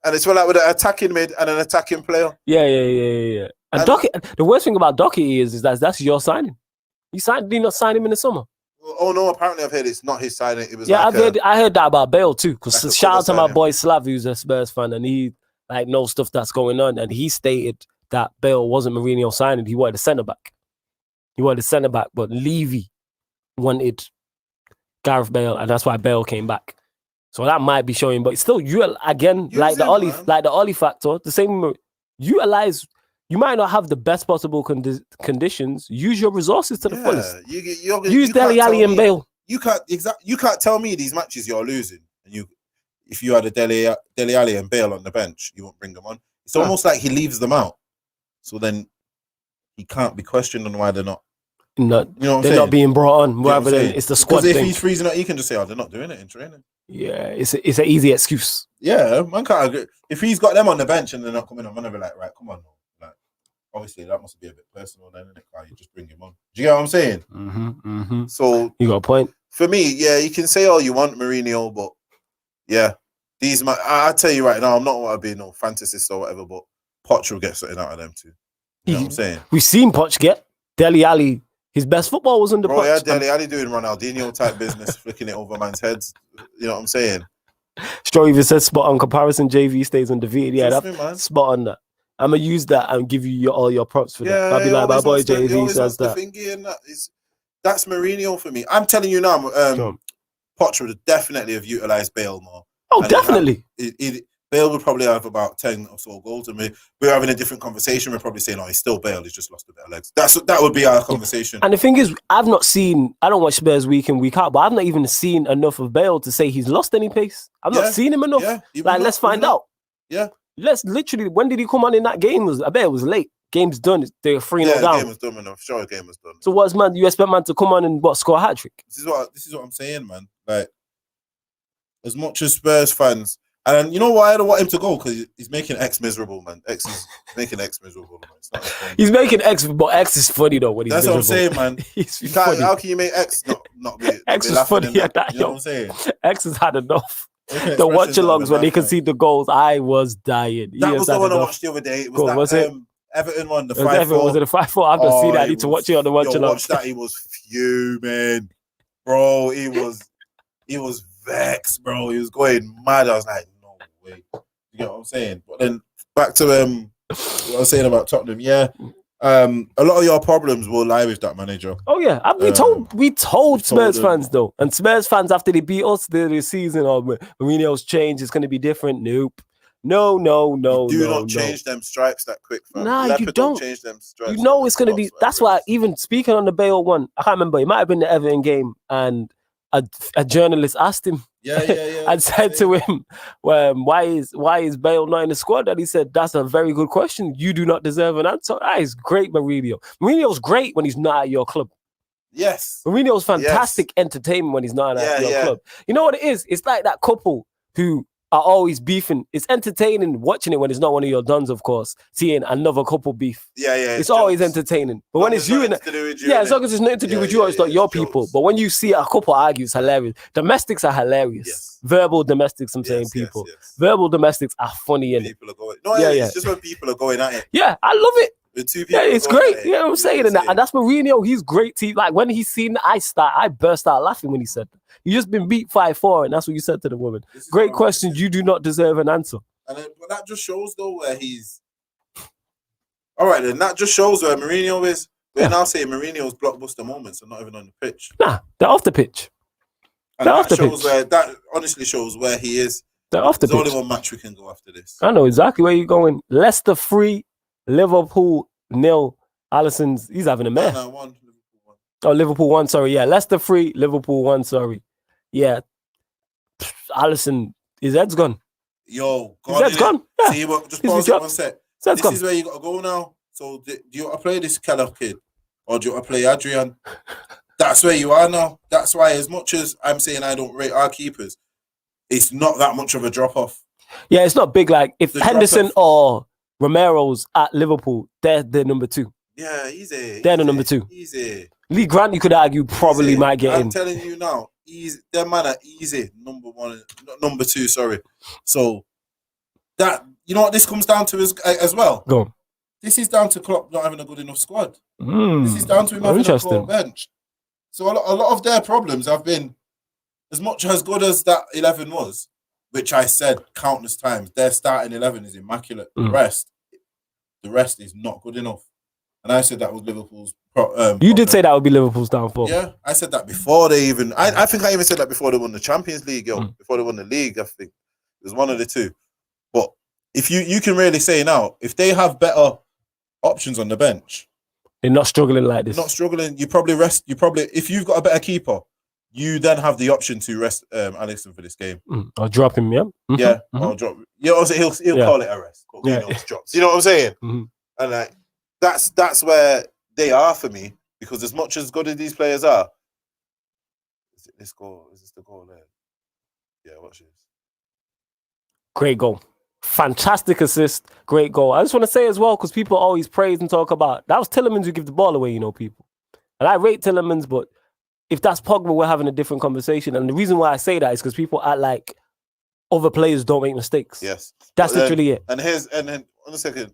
And it's fell out with an attacking mid and an attacking player. Yeah. And the worst thing about Doherty is that that's your signing. Did he not sign him in the summer? Oh no! Apparently, I've heard it's not his signing. It was I heard that about Bale too. Because shout out to my boy Slav, who's a Spurs fan, and he knows stuff that's going on. And he stated that Bale wasn't Mourinho signing. He wanted a centre back. But Levy wanted Gareth Bale, and that's why Bale came back. So that might be showing, but still, the Ollie factor. The same. You might not have the best possible conditions. Use your resources to the fullest. Use Dele Alli and Bale. You can't tell me these matches you're losing, and if you had a Dele Alli and Bale on the bench, you won't bring them on. It's almost like he leaves them out, so then he can't be questioned on why they're not. You know what I'm saying? Not being brought on. Rather than it's the squad thing. Because if he's freezing out, he can just say, "Oh, they're not doing it in training." Yeah, it's an easy excuse. Yeah, man can't agree. If he's got them on the bench and they're not coming on, I'm gonna be like, right, come on. Obviously, that must be a bit personal then, isn't it? Why you just bring him on. Do you get what I'm saying? Mm-hmm. So you got a point. For me, yeah, you can say all you want, Mourinho, but yeah, I tell you right now, I'm not want to be no fantasist or whatever, but Poch will get something out of them too. You know what I'm saying? We've seen Poch get Dele Alli. His best football was under Poch. Yeah, Dele Alli doing Ronaldinho type business, flicking it over man's heads. You know what I'm saying? Stroll even says spot on comparison. JV stays undefeated. Yeah, that's spot on that. I'm gonna use that and give you all your props for that. I'll be he like, my always boy wants the- he Jay-Z always says wants the that. thingy and that's Mourinho for me. I'm telling you now, Poch would definitely have utilised Bale more. Oh, And definitely. Bale would probably have about 10 or so goals, and we're having a different conversation. We're probably saying, "Oh, he's still Bale. He's just lost a bit of legs." That would be our conversation. And the thing is, I don't watch Spurs week in, week out, but I've not even seen enough of Bale to say he's lost any pace. I've not seen him enough. Yeah, let's find out. Yeah. Let's literally, when did he come on in that game? I bet it was late. Game's done. They were 3-0 down. The game was done, and I'm sure the game was done. So what's man? You expect man to come on and score a hat trick? This is what I'm saying, man. Like, as much as Spurs fans, and you know why I don't want him to go? Because he's making X miserable, man. X is making X miserable, man. It's not fun. He's making X, but X is funny though. When he's That's miserable. what I'm saying, man. He's funny. How can you make X not be X be is laughing funny in that? at that, You know yo. what I'm saying? X has had enough. Okay, The watch expressions not alongs even when they laugh, man. concede the goals, I was dying. That was the one I watched the other day. It was that Everton one, the 5-4. Was it a 5-4? I've not seen that. I need to watch it on the watch along. Watch that. He was fuming, bro. He was vexed, bro. He was going mad. I was like, no way. You get what I'm saying? But then back to what I was saying about Tottenham. Yeah, a lot of your problems will lie with that manager. Oh yeah, we told Spurs fans though, and Spurs fans after they beat us this season, Mourinho's change is going to be different. Nope. No. Do not change them stripes that quick, fam. Nah, you don't change them stripes. You know it's going to be. That's why even speaking on the Bale one, I can't remember. It might have been the Everton game, and a journalist asked him. Yeah. I said to him, why is Bale not in the squad? And he said, that's a very good question. You do not deserve an answer. That is great, Mourinho. Mourinho's great when he's not at your club. Yes. Mourinho's fantastic entertainment when he's not at your club. You know what it is? It's like that couple who are always beefing. It's entertaining watching it when it's not one of your dons, of course, seeing another couple beef. Yeah. It's always entertaining. But when it's you in it, as long as it's nothing to do with you, it's not your people. But when you see a couple argue, it's hilarious. Domestics are hilarious. Yes. Verbal domestics, I'm saying people. Verbal domestics are funny in people are going. It's just when people are going at it. Yeah, I love it. The two people it's great. You know what I'm saying? And that's Mourinho. He's great. Like when he's seen I burst out laughing when he said that. You just been beat 5-4, and that's what you said to the woman. Great question. You do not deserve an answer. And but that just shows though where he's. All right, then that just shows where Mourinho is. We're now saying Mourinho's blockbuster moments are not even on the pitch. Nah, they're off the pitch. And that honestly shows where he is. They're off the pitch. There's only one match we can go after this. I know exactly where you're going. Leicester 3, Liverpool 0. Alisson's he's having a mess. No, 1. Oh, Liverpool 1, sorry. Yeah, Leicester 3, Liverpool 1, sorry. Yeah. Alisson, his head's gone. Yo, his head's gone. Yeah. See, just pause it 1 sec. This gone. Is where you got to go now. So do you want to play this Keller kid? Or do you want to play Adrian? That's where you are now. That's why as much as I'm saying I don't rate our keepers, it's not that much of a drop-off. Yeah, it's not big. Like, if Henderson or Romero's at Liverpool, they're number 2. Yeah, easy. They're the number 2. Easy. Lee Grant, you could argue, probably might get in. I'm telling you now, them man are easy. Number 1, number 2, sorry. So, that, you know what this comes down to as well? Go on. This is down to Klopp not having a good enough squad. This is down to him having a core bench. So a lot of their problems have been, as much as good as that 11 was, which I said countless times, their starting 11 is immaculate. The rest is not good enough. And I said that was Liverpool's you did say that would be Liverpool's downfall. Yeah, I said that before they even... I think I even said that before they won the Champions League, before they won the league, I think. It was one of the two. But if you can really say now, if they have better options on the bench... They're not struggling like this. Not struggling. If you've got a better keeper, you then have the option to rest Alisson for this game. Or drop him, yeah? Mm-hmm. Yeah, or drop. You know, he'll call it a rest. Drops. You know what I'm saying? Mm-hmm. And like that's where they are for me, because as much as good as these players are, is it this goal? Is this the goal there? Yeah, watch this. Great goal. Fantastic assist, great goal. I just want to say as well, because people always praise and talk about, that was Tielemans who give the ball away, people. And I rate Tielemans, but if that's Pogba, we're having a different conversation. And the reason why I say that is because people act like other players don't make mistakes. Yes. That's literally it. And then, 1 second,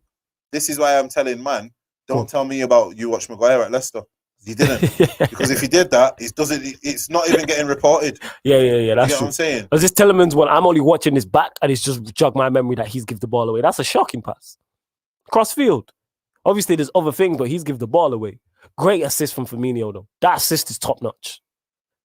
this is why I'm telling man, don't tell me about you watch Maguire at Leicester. He didn't. Because if he did that, it's not even getting reported. Yeah. That's you get true. What I'm saying? As this Tielemans one, I'm only watching his back and it's just jogged my memory that he's give the ball away. That's a shocking pass. cross field. Obviously, there's other things, but he's give the ball away. Great assist from Firmino, though. That assist is top notch.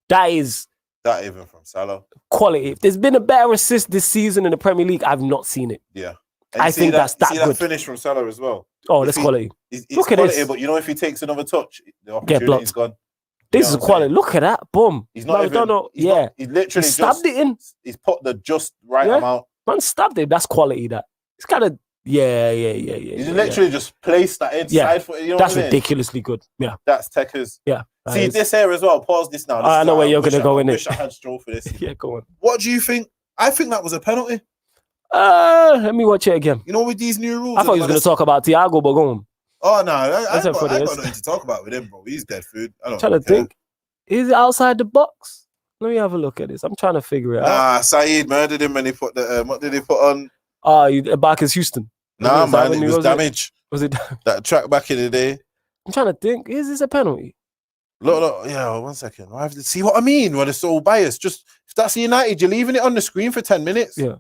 That is That even from Salah. quality. If there's been a better assist this season in the Premier League, I've not seen it. Yeah. I think that's that good. That finish from Salah as well. Oh, that's quality. It's Look at quality, this. but you know, if he takes another touch, the Get blocked. opportunity's gone. This is quality. Look at that. Boom. He's not even. He's literally stabbed it in. He's put the just right amount. Man stabbed it. That's quality. That it's kind of yeah. He's literally just placed that inside. Yeah. You know That's what I mean? ridiculously good. Yeah. That's Tekers. Yeah. See this here as well. Pause this now. I know where you're gonna go in it. I wish I had Stroll for this. Yeah, go on. What do you think? I think that was a penalty. Let me watch it again. You know, with these new rules. I thought he was going to talk about Thiago, but go on. Oh no, I got funny. nothing to talk about with him, bro. He's dead food. I don't trying to think. Is it outside the box? Let me have a look at this. I'm trying to figure it out. Nah, Saeed murdered him when he put the what did he put on? Barker's Houston. Nah, man, it was damage. Was it that track back in the day? I'm trying to think. Is this a penalty? Look, yeah, 1 second. I have to see what I mean when it's so biased. Just if that's United, you're leaving it on the screen for 10 minutes. Yeah.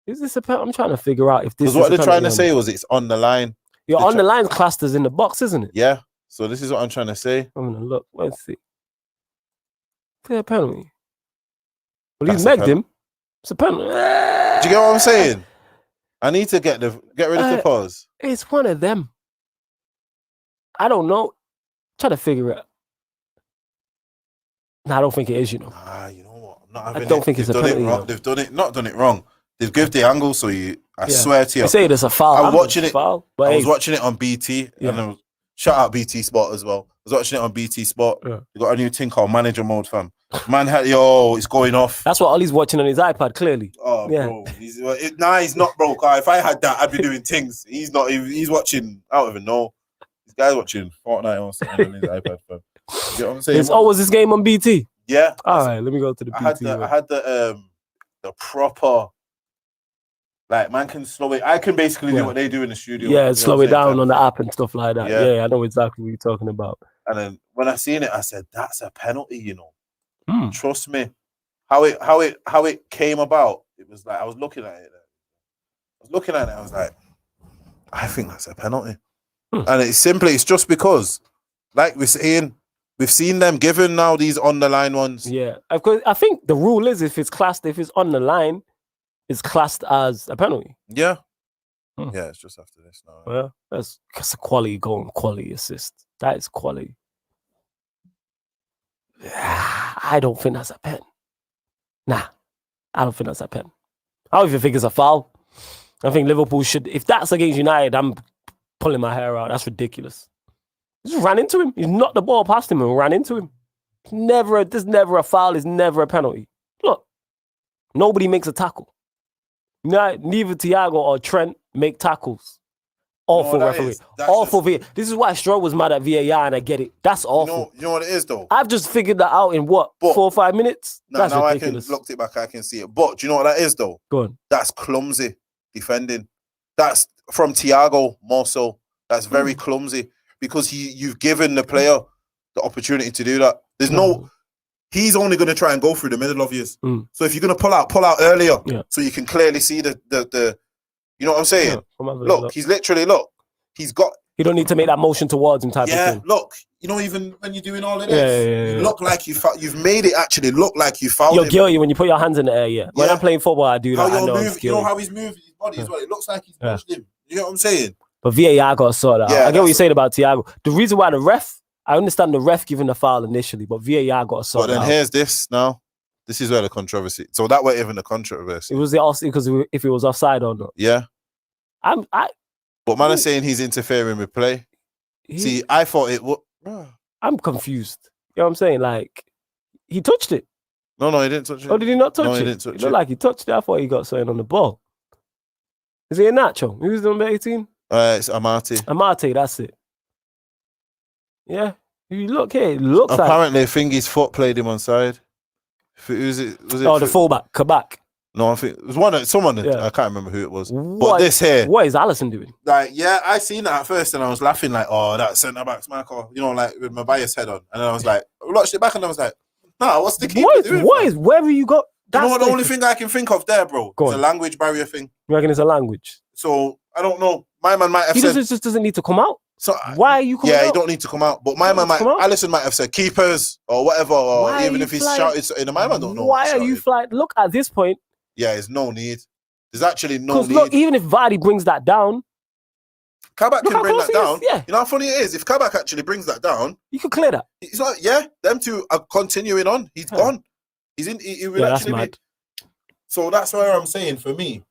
Is this a penalty? I'm trying to figure out if this is what they're trying to say was it's on the line. You're on the line classed as in the box, isn't it? Yeah. So this is what I'm trying to say. I'm gonna look. Let's see. Is it a penalty? Well, he's megged him. It's a penalty. Do you get what I'm saying? I need to get rid of the pause. It's one of them. I don't know. Try to figure it out. No, I don't think it is, you know. Nah, you know what? I don't think it's a penalty. They've not done it wrong. They've given the angle, so I swear to you. They say it's a foul. I was watching it. Foul, I was watching it on BT, and shout out BT Sport as well. I was watching it on BT Sport. Yeah. They got a new thing called Manager Mode, fam. Man, it's going off. That's what Ollie's watching on his iPad, clearly. Oh, yeah. Bro. He's not, bro. If I had that, I'd be doing things. He's not. He's watching. I don't even know. This guy's watching Fortnite or something on his iPad, fam. You know what I'm saying? Was this game on BT? Yeah. All right, let me go to the BT. I had the proper. Like, man can slow it. I can basically do what they do in the studio. Yeah, slow it down on the app and stuff like that. Yeah, I know exactly what you're talking about. And then when I seen it, I said, "That's a penalty," you know. Trust me. How it came about. It was like I was looking at it. I was like, I think that's a penalty. And it's just because, like we're saying, we've seen them given now these on the line ones. Yeah, of course. I think the rule is if it's on the line, it's classed as a penalty. Yeah. Yeah, it's just after this now. Yeah, that's a quality goal and quality assist. That is quality. I don't think that's a pen. Nah, I don't think that's a pen. I don't even think it's a foul. I think Liverpool should, if that's against United, I'm pulling my hair out. That's ridiculous. He just ran into him. He knocked the ball past him and ran into him. There's never a foul. It's never a penalty. Look, nobody makes a tackle. Neither Thiago or Trent make tackles. Awful referee. Awful VAR. This is why Stroll was mad at VAR, and I get it. That's awful. You know what it is, though? I've just figured that out in 4 or 5 minutes? That's ridiculous. I can look it back, I can see it. But do you know what that is, though? Go on. That's clumsy defending. That's from Thiago more so. That's very clumsy because you've given the player the opportunity to do that. He's only going to try and go through the middle of you. So if you're going to pull out earlier, so you can clearly see the you know what I'm saying? Yeah, look, he's literally, he's got... You don't need to make that motion towards him type of thing. Look, you know, even when you're doing all of this, you look like you've made it actually look like you fouled him. You're guilty when you put your hands in the air, When I'm playing football, I do that. You know how he's moving his body as well? It looks like he's pushed him. You know what I'm saying? But VAR got to sort that out. I get what you're saying about Thiago. The reason why I understand the ref giving the foul initially, but VAR got to sort that out. But then here's this now. This is where the controversy... So that wasn't even a controversy. It was because if it was offside or not. Yeah. But man is saying he's interfering with play. See, I thought it would. I'm confused. You know what I'm saying? Like, he touched it. No, he didn't touch it. Oh, did he not touch it? No, he didn't touch it. It looked like he touched it. I thought he got something on the ball. Is he a Nacho? Who's number 18? It's Amati. Amati, that's it. Yeah. If you look here, it looks apparently, I think his foot played him on side. Was it the fullback, Kabak. No, I think it was someone. I can't remember who it was. But this here, what is Allison doing? Like, I seen that at first, and I was laughing like, "Oh, that centre back's Michael," you know, like with my bias head on. And then I was like, I watched it back, and I was like, "Nah, what's the keeper doing?" Where have you got? You know what? The only thing I can think of there, bro, is a language barrier thing. You reckon it's a language? So I don't know. my man might have He said just doesn't need to come out. so. Why are you coming out? Yeah, he don't need to come out. But my man Alisson might have said keepers or whatever, or even if he's shouted something. My man don't know. Why are you flying? Look, at this point. Yeah, there's no need. There's actually no need. Because look, even if Vardy brings that down, Kabak can bring that down. Yeah. You know how funny it is? If Kabak actually brings that down, you can clear that. It's like, yeah, them two are continuing on. He's gone. He's in. He will actually that's mad. be. So that's where I'm saying for me,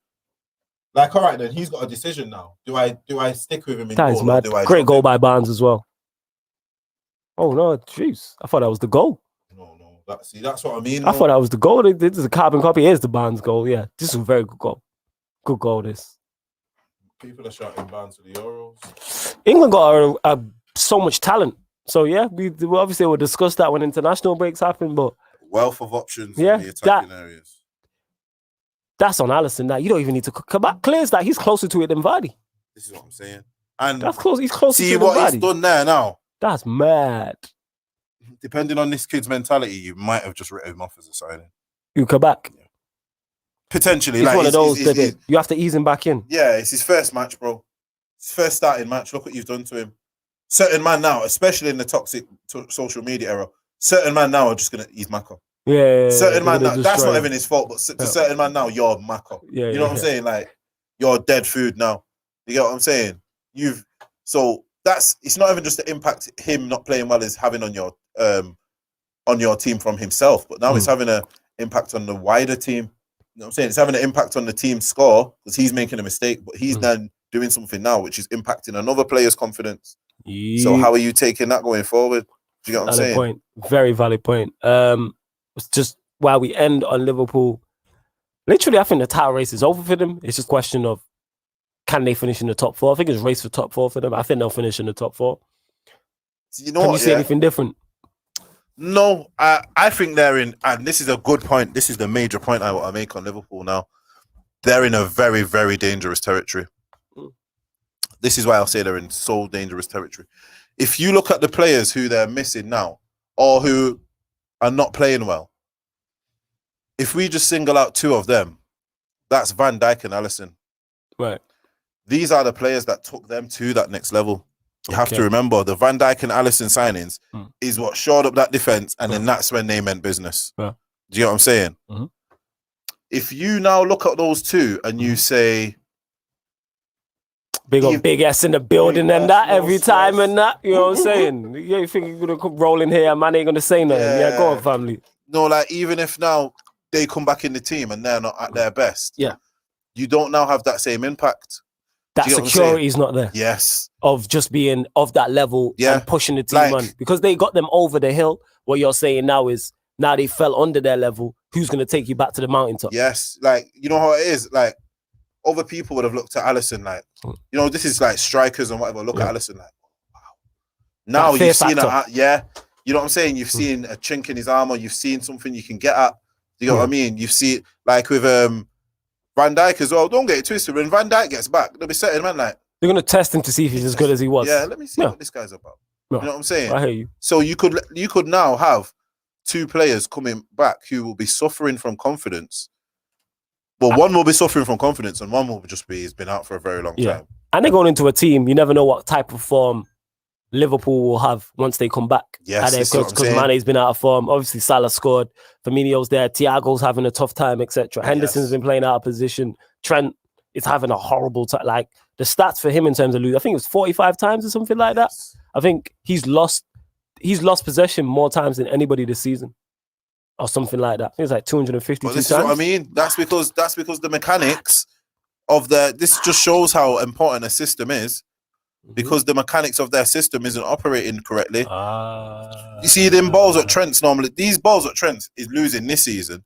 like, all right, then he's got a decision now. Do I stick with him in goal? Mad. Great goal by Barnes as well. Oh no, jeez! I thought that was the goal. No. That's what I mean. I thought that was the goal. This is a carbon copy. Here's the Barnes goal. Yeah, this is a very good goal. Good goal. This. People are shouting Barnes to the Euros. England got so much talent. So yeah, we obviously will discuss that when international breaks happen. But wealth of options in the attacking areas. That's on Alisson. That you don't even need to come back. Clears that he's closer to it than Vardy. This is what I'm saying. And that's close. He's closer to it than Vardy. See what he's done there now. That's mad. Depending on this kid's mentality, you might have just written him off as a signing. You come back. Yeah. Potentially, it's like one of those that you have to ease him back in. Yeah, it's his first match, bro. His first starting match. Look what you've done to him. Certain man now, especially in the toxic social media era, certain man now are just gonna ease Mako. Yeah. Certain man now, that's not even his fault, but to certain man now, you're Mako. Yeah, you know what I'm saying? Like, you're dead food now. You get what I'm saying? It's not even just the impact him not playing well is having on your team from himself, but now it's having an impact on the wider team. You know what I'm saying? It's having an impact on the team's score because he's making a mistake, but he's then doing something now which is impacting another player's confidence. Yeah. So how are you taking that going forward? Do you get what I'm saying? Point. Very valid point. It's just while we end on Liverpool, literally, I think the title race is over for them. It's just a question of can they finish in the top four? I think it's race for top four for them. I think they'll finish in the top four. So can you see anything different? No, I think they're in, and this is a good point. This is the major point I want to make on Liverpool now. They're in a very, very dangerous territory. This is why I'll say they're in so dangerous territory. If you look at the players who they're missing now, or who are not playing well, if we just single out two of them, that's Van Dijk and Alisson. Right. These are the players that took them to that next level. You have to remember the Van Dijk and Alisson signings is what shored up that defense, and then that's when they meant business. Do you know what I'm saying? If you now look at those two and you say, big S in the building and that every time and that, you know what I'm saying? Yeah, you think you're gonna come rolling here, and man ain't gonna say nothing. Yeah, go on, family. No, like even if now they come back in the team and they're not at their best, you don't now have that same impact. That security is not there. Yes. Of just being of that level and pushing the team on. Because they got them over the hill. What you're saying now is now they fell under their level. Who's going to take you back to the mountaintop? Yes. Like, you know how it is? Like, other people would have looked at Alisson like, you know, this is like strikers and whatever. Look at Alisson like, wow. Now you've seen you know what I'm saying? You've seen a chink in his armor. You've seen something you can get at. You know what I mean? You've seen, like with Van Dijk as well. Don't get it twisted. When Van Dijk gets back, they'll be setting man like, they're gonna test him to see if he's as good as he was. Yeah, let me see what this guy's about. You know what I'm saying? I hear you. So you could now have two players coming back who will be suffering from confidence. Well, one will be suffering from confidence, and one will just be he's been out for a very long time. And they're going into a team. You never know what type of form Liverpool will have once they come back. Yes, because Mane's been out of form. Obviously, Salah scored. Firmino's there. Thiago's having a tough time, etc. Henderson's been playing out of position. Trent is having a horrible time. Like the stats for him in terms of losing, I think it was 45 times or something like that. I think he's lost possession more times than anybody this season, or something like that. I think it's like 252 times. This is what I mean. That's because the mechanics of this just shows how important a system is. Because the mechanics of their system isn't operating correctly. You see them balls at Trent's normally. These balls at Trent's is losing this season.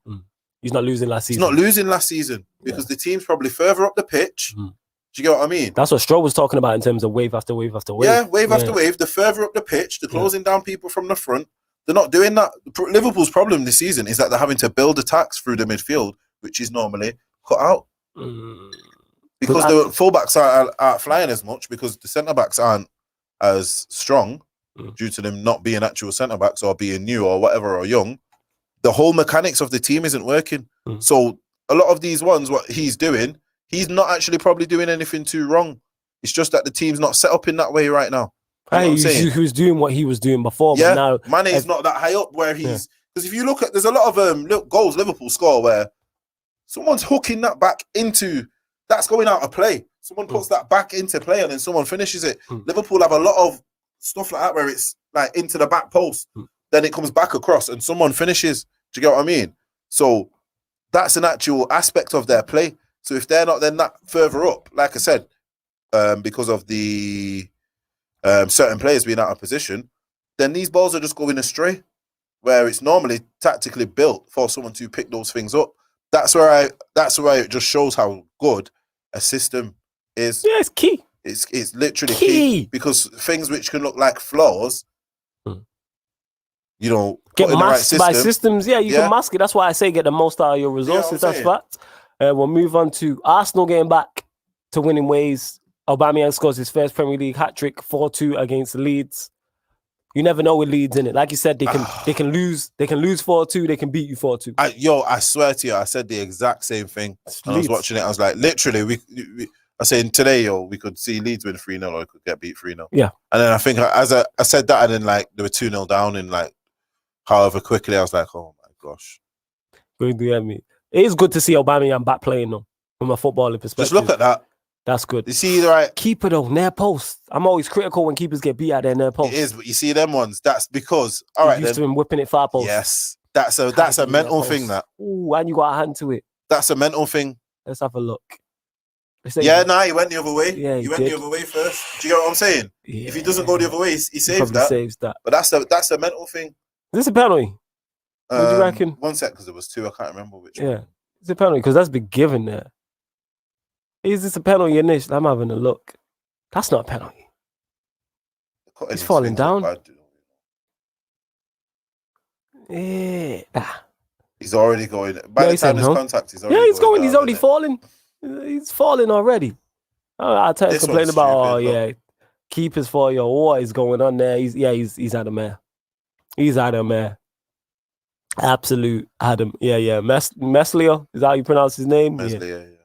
He's not losing last season. He's not losing last season because the team's probably further up the pitch. Do you get what I mean? That's what Stroll was talking about in terms of wave after wave after wave. Yeah, wave after wave. The further up the pitch, the closing down people from the front. They're not doing that. Liverpool's problem this season is that they're having to build attacks through the midfield, which is normally cut out. Because the fullbacks aren't flying as much because the centre-backs aren't as strong due to them not being actual centre-backs or being new or whatever or young. The whole mechanics of the team isn't working. So a lot of these ones, what he's doing, he's not actually probably doing anything too wrong. It's just that the team's not set up in that way right now. You know what I'm saying? He was doing what he was doing before, Yeah, but now Mane's not that high up where he's... Because if you look at... There's a lot of goals Liverpool score where someone's hooking that back into... That's going out of play. Someone puts that back into play and then someone finishes it. Liverpool have a lot of stuff like that where it's like into the back post. Then it comes back across and someone finishes. Do you get what I mean? So that's an actual aspect of their play. So if they're not then that further up, like I said, because of the certain players being out of position, then these balls are just going astray, where it's normally tactically built for someone to pick those things up. That's where it just shows how good a system is. Yeah, it's key. It's literally key because things which can look like flaws, you know, get masked by systems. Yeah, you can mask it. That's why I say get the most out of your resources. That's fact. We'll move on to Arsenal getting back to winning ways. Aubameyang scores his first Premier League hat-trick, 4-2 against Leeds. You never know with Leeds, innit? Like you said, they can lose 4-2, they can beat you 4-2. I swear to you, I said the exact same thing. When I was watching it, I was like, literally, I was saying today, we could see Leeds win 3-0 or we could get beat 3-0. Yeah. And then I think as I said that, and then like they were 2-0 down in like however quickly, I was like, oh my gosh. Good to hear me. It is good to see Aubameyang back playing though, from a footballing perspective. Just look at that. That's good. You see, right? Keeper though, near post. I'm always critical when keepers get beat at their near post. It is, but you see them ones. That's because used to him whipping it far post. Yes, that's a mental thing. That. Ooh, and you got a hand to it. That's a mental thing. Let's have a look. He went the other way. Yeah, he went the other way first. Do you get what I'm saying? Yeah. If he doesn't go the other way, he saves that. But that's a mental thing. Is this a penalty? What do you reckon? 1 sec, because there was two. I can't remember which one. Yeah, it's a penalty because that's been given there. Is this a penalty in this? I'm having a look. That's not a penalty. He's falling down. Yeah. He's already going. By the time there's contact, he's already he's going. He's already falling. He's falling already. I'll tell you, complaining about, keepers for you. What is going on there? He's Adam Mayer. He's Adam Mayer. Absolute Adam. Yeah. Meslier, is that how you pronounce his name? Meslier, yeah.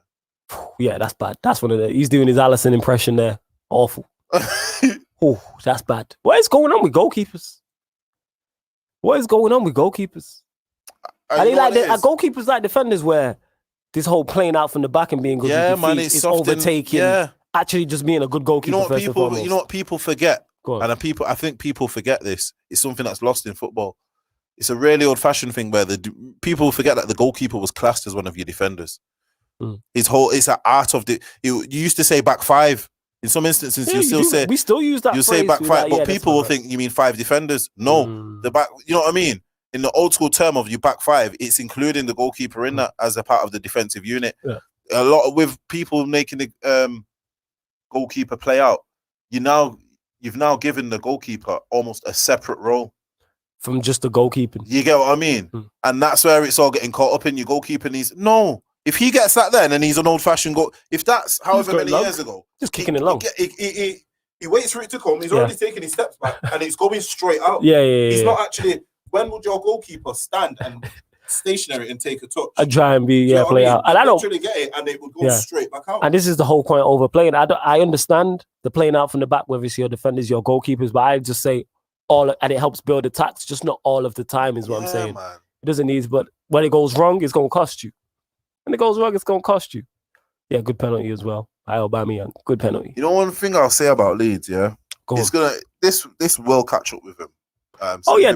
Yeah, that's bad. That's one of the... He's doing his Allison impression there. Awful. Oh, that's bad. What is going on with goalkeepers? Are goalkeepers like defenders where this whole playing out from the back and being good with the feet is overtaking, actually just being a good goalkeeper? You know what people forget? And I think people forget this. It's something that's lost in football. It's a really old-fashioned thing where people forget that the goalkeeper was classed as one of your defenders. It's an art of the. You used to say back five. In some instances, we still use that. You say back five, but people will think you mean five defenders. No, the back. You know what I mean? In the old school term of you back five, it's including the goalkeeper in that as a part of the defensive unit. Yeah. A lot with people making the goalkeeper play out. You've now given the goalkeeper almost a separate role from just the goalkeeping. You get what I mean? And that's where it's all getting caught up in. Your goalkeeper needs If he gets that then and he's an old-fashioned goal, if that's however many years ago, just kicking it long. He waits for it to come. He's already taking his steps back and it's going straight out. Yeah. He's not actually. When would your goalkeeper stand and stationary and take a touch? I try and play out. And I don't literally get it, and it would go straight back out. And this is the whole point of overplaying. I understand the playing out from the back, whether it's your defenders, your goalkeepers, but I just say and it helps build attacks, just not all of the time is what I'm saying. Man. It doesn't need, but when it goes wrong, it's going to cost you. When it goes wrong, it's going to cost you. Yeah, good penalty as well. Aubameyang, good penalty. You know, one thing I'll say about Leeds, this will catch up with him.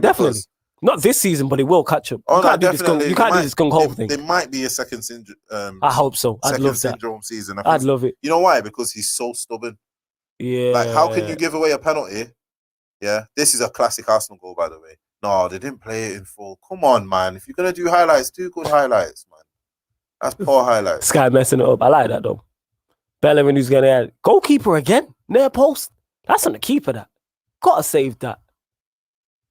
Definitely. Not this season, but it will catch up. You can't do this gung ho thing. There might be a second syndrome. I hope so. I'd love that. Syndrome season. I'd love it. You know why? Because he's so stubborn. Yeah. Like, how can you give away a penalty? Yeah. This is a classic Arsenal goal, by the way. No, they didn't play it in full. Come on, man. If you're gonna do highlights, do good highlights, man. That's poor highlights. Sky messing it up. I like that though. Bellerin who's gonna add goalkeeper again, near post. That's on the keeper. That gotta save that.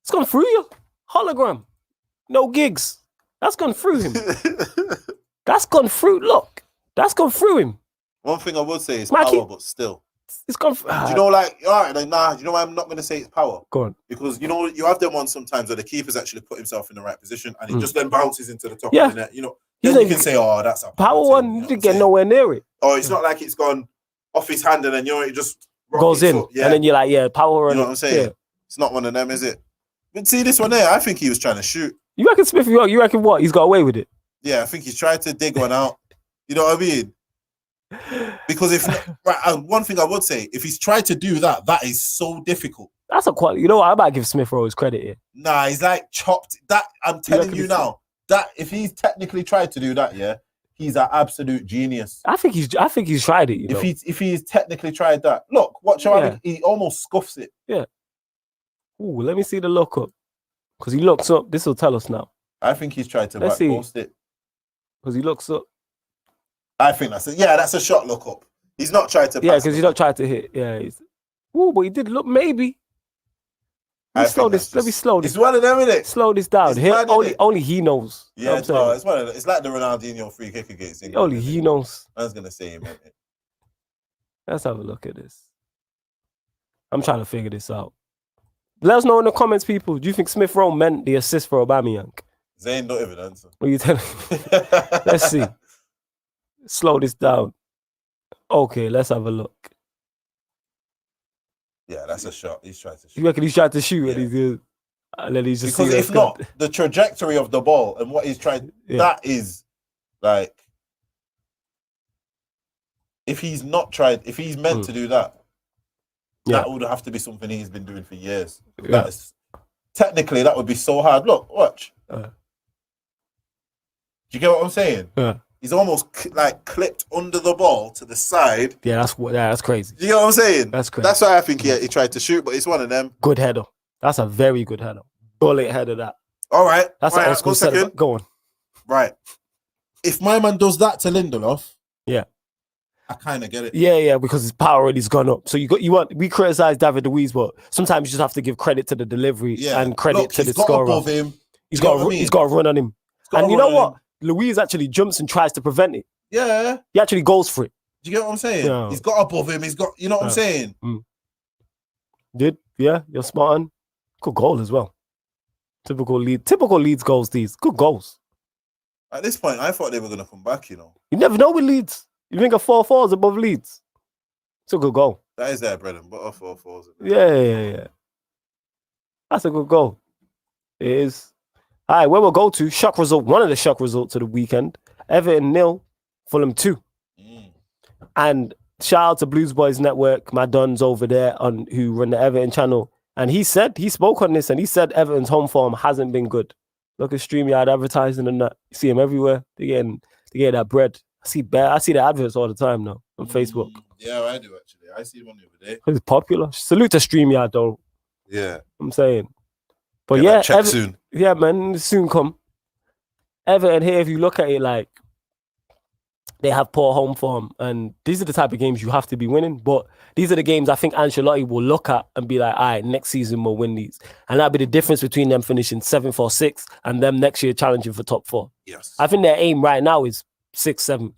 It's gone through you. Hologram. No gigs. That's gone through him. That's gone through. Look, that's gone through him. One thing I would say is power, but still. It's gone. You know, like, all right, you know why I'm not going to say it's power? Go on. Because, you know, you have them ones sometimes where the keeper's actually put himself in the right position and it just then bounces into the top of the net. You know, then you can say, that's a power one. You didn't get nowhere near it. Or it's not like it's gone off his hand and then you just goes in, yeah. and then you're like, power. You know what I'm saying? Yeah. It's not one of them, is it? But see this one there. I think he was trying to shoot. You reckon Smith? You reckon what? He's got away with it? Yeah, I think he's tried to dig one out. You know what I mean? Because one thing I would say, if he's tried to do that, that is so difficult. That's a quality. You know what? I might give Smith Rowe his credit here. Nah, he's like chopped. That I'm telling you now. That if he's technically tried to do that, yeah, he's an absolute genius. I think he's tried it. If he's technically tried that, look, watch how he almost scuffs it. Yeah. Ooh, let me see the look up. Because he looks up. This will tell us now. I think he's tried to post it. Because he looks up. I think that's a shot look up. He's not tried to pass. Yeah, because he's not tried to hit. Yeah. Ooh, but he did look maybe. Let me slow this. It's one of them, isn't it? Slow this down. Only he knows. Yeah, it's one of them. It's like the Ronaldinho free kick against England. Only he knows. I was gonna say him. Let's have a look at this. I'm trying to figure this out. Let us know in the comments, people. Do you think Smith Rowe meant the assist for Aubameyang? Zayn not even answer. What are you telling me? Let's see. Slow this down. Okay, let's have a look. Yeah, that's a shot. He's trying to shoot. You reckon he's trying to shoot and then he's just because if not, the trajectory of the ball and what he's trying, that is like, if he's not tried, if he's meant to do that, that would have to be something he's been doing for years. Yeah. Technically, that would be so hard. Look, watch. Do you get what I'm saying? Yeah. He's almost clipped under the ball to the side. Yeah, that's crazy. Do you know what I'm saying? That's crazy. That's why I think he tried to shoot, but it's one of them. Good header. That's a very good header. Bullet header, that. All right. That's an old school set. Go on. Right. If my man does that to Lindelof, yeah, I kind of get it. Yeah, because his power already's gone up. So we criticize David Luiz, but sometimes you just have to give credit to the delivery and credit to the scorer. Above him. He's got a run on him. And you know what? Luiz actually jumps and tries to prevent it. Yeah. He actually goes for it. Do you get what I'm saying? Yeah. He's got above him. He's got, you know what I'm saying? Yeah, you're spot on. Good goal as well. Typical Leeds goals, these. Good goals. At this point, I thought they were going to come back, you know. You never know with Leeds. You think a 4-4 is above Leeds? It's a good goal. That is their bread and butter, 4-4s. Yeah. That's a good goal. It is. All right, where we'll go to, shock result, one of the shock results of the weekend. Everton 0, Fulham 2. And shout out to Blues Boys Network, my dons over there who run the Everton channel. And he spoke on this and he said Everton's home form hasn't been good. Look at StreamYard advertising and that. You see them everywhere. They get that bread. I see the adverts all the time now on Facebook. Yeah, I do actually. I see one the other day. It's popular. Salute to StreamYard though. Yeah. I'm saying. But check soon. Yeah, man, soon come. Everton here, if you look at it, like, they have poor home form, and these are the type of games you have to be winning. But these are the games I think Ancelotti will look at and be like, all right, next season we'll win these. And that'll be the difference between them finishing 7th or 6th and them next year challenging for top 4. Yes. I think their aim right now is 6th, 7th,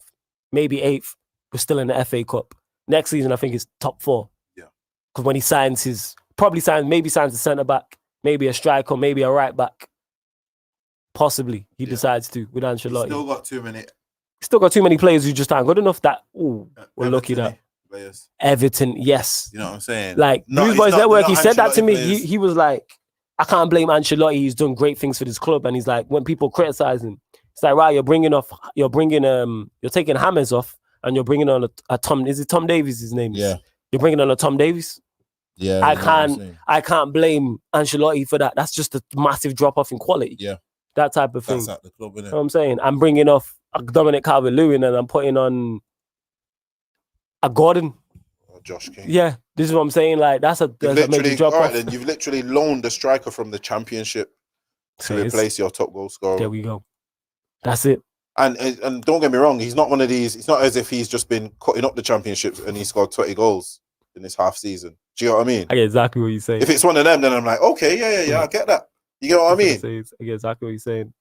maybe 8th. We're still in the FA Cup. Next season, I think it's top 4. Yeah. Because when he signs maybe signs a centre-back, maybe a striker, maybe a right-back. Possibly, he decides to with Ancelotti. Still got too many players who just aren't good enough. We're lucky that players. Everton, yes. You know what I'm saying? Like, Blues Boys Network, he said that to me. He was like, I can't blame Ancelotti. He's done great things for this club. And he's like, when people criticize him, it's like, right, you're taking Hammers off and you're bringing on a Tom. Is it Tom Davies? His name is? Yeah. You're bringing on a Tom Davies. Yeah. I can't blame Ancelotti for that. That's just a massive drop off in quality. Yeah. That type of thing. That's at the club, innit? You know what I'm saying? I'm bringing off Dominic Calvert-Lewin and I'm putting on a Gordon. Or Josh King. Yeah, this is what I'm saying. Like, that's a major drop off. Then you've literally loaned the striker from the Championship to replace your top goal scorer. There we go. That's it. And don't get me wrong, he's not one of these. It's not as if he's just been cutting up the Championships and he scored 20 goals in this half season. Do you know what I mean? I get exactly what you're saying. If it's one of them, then I'm like, okay, yeah, I get that. You get what I mean? I get exactly what you're saying.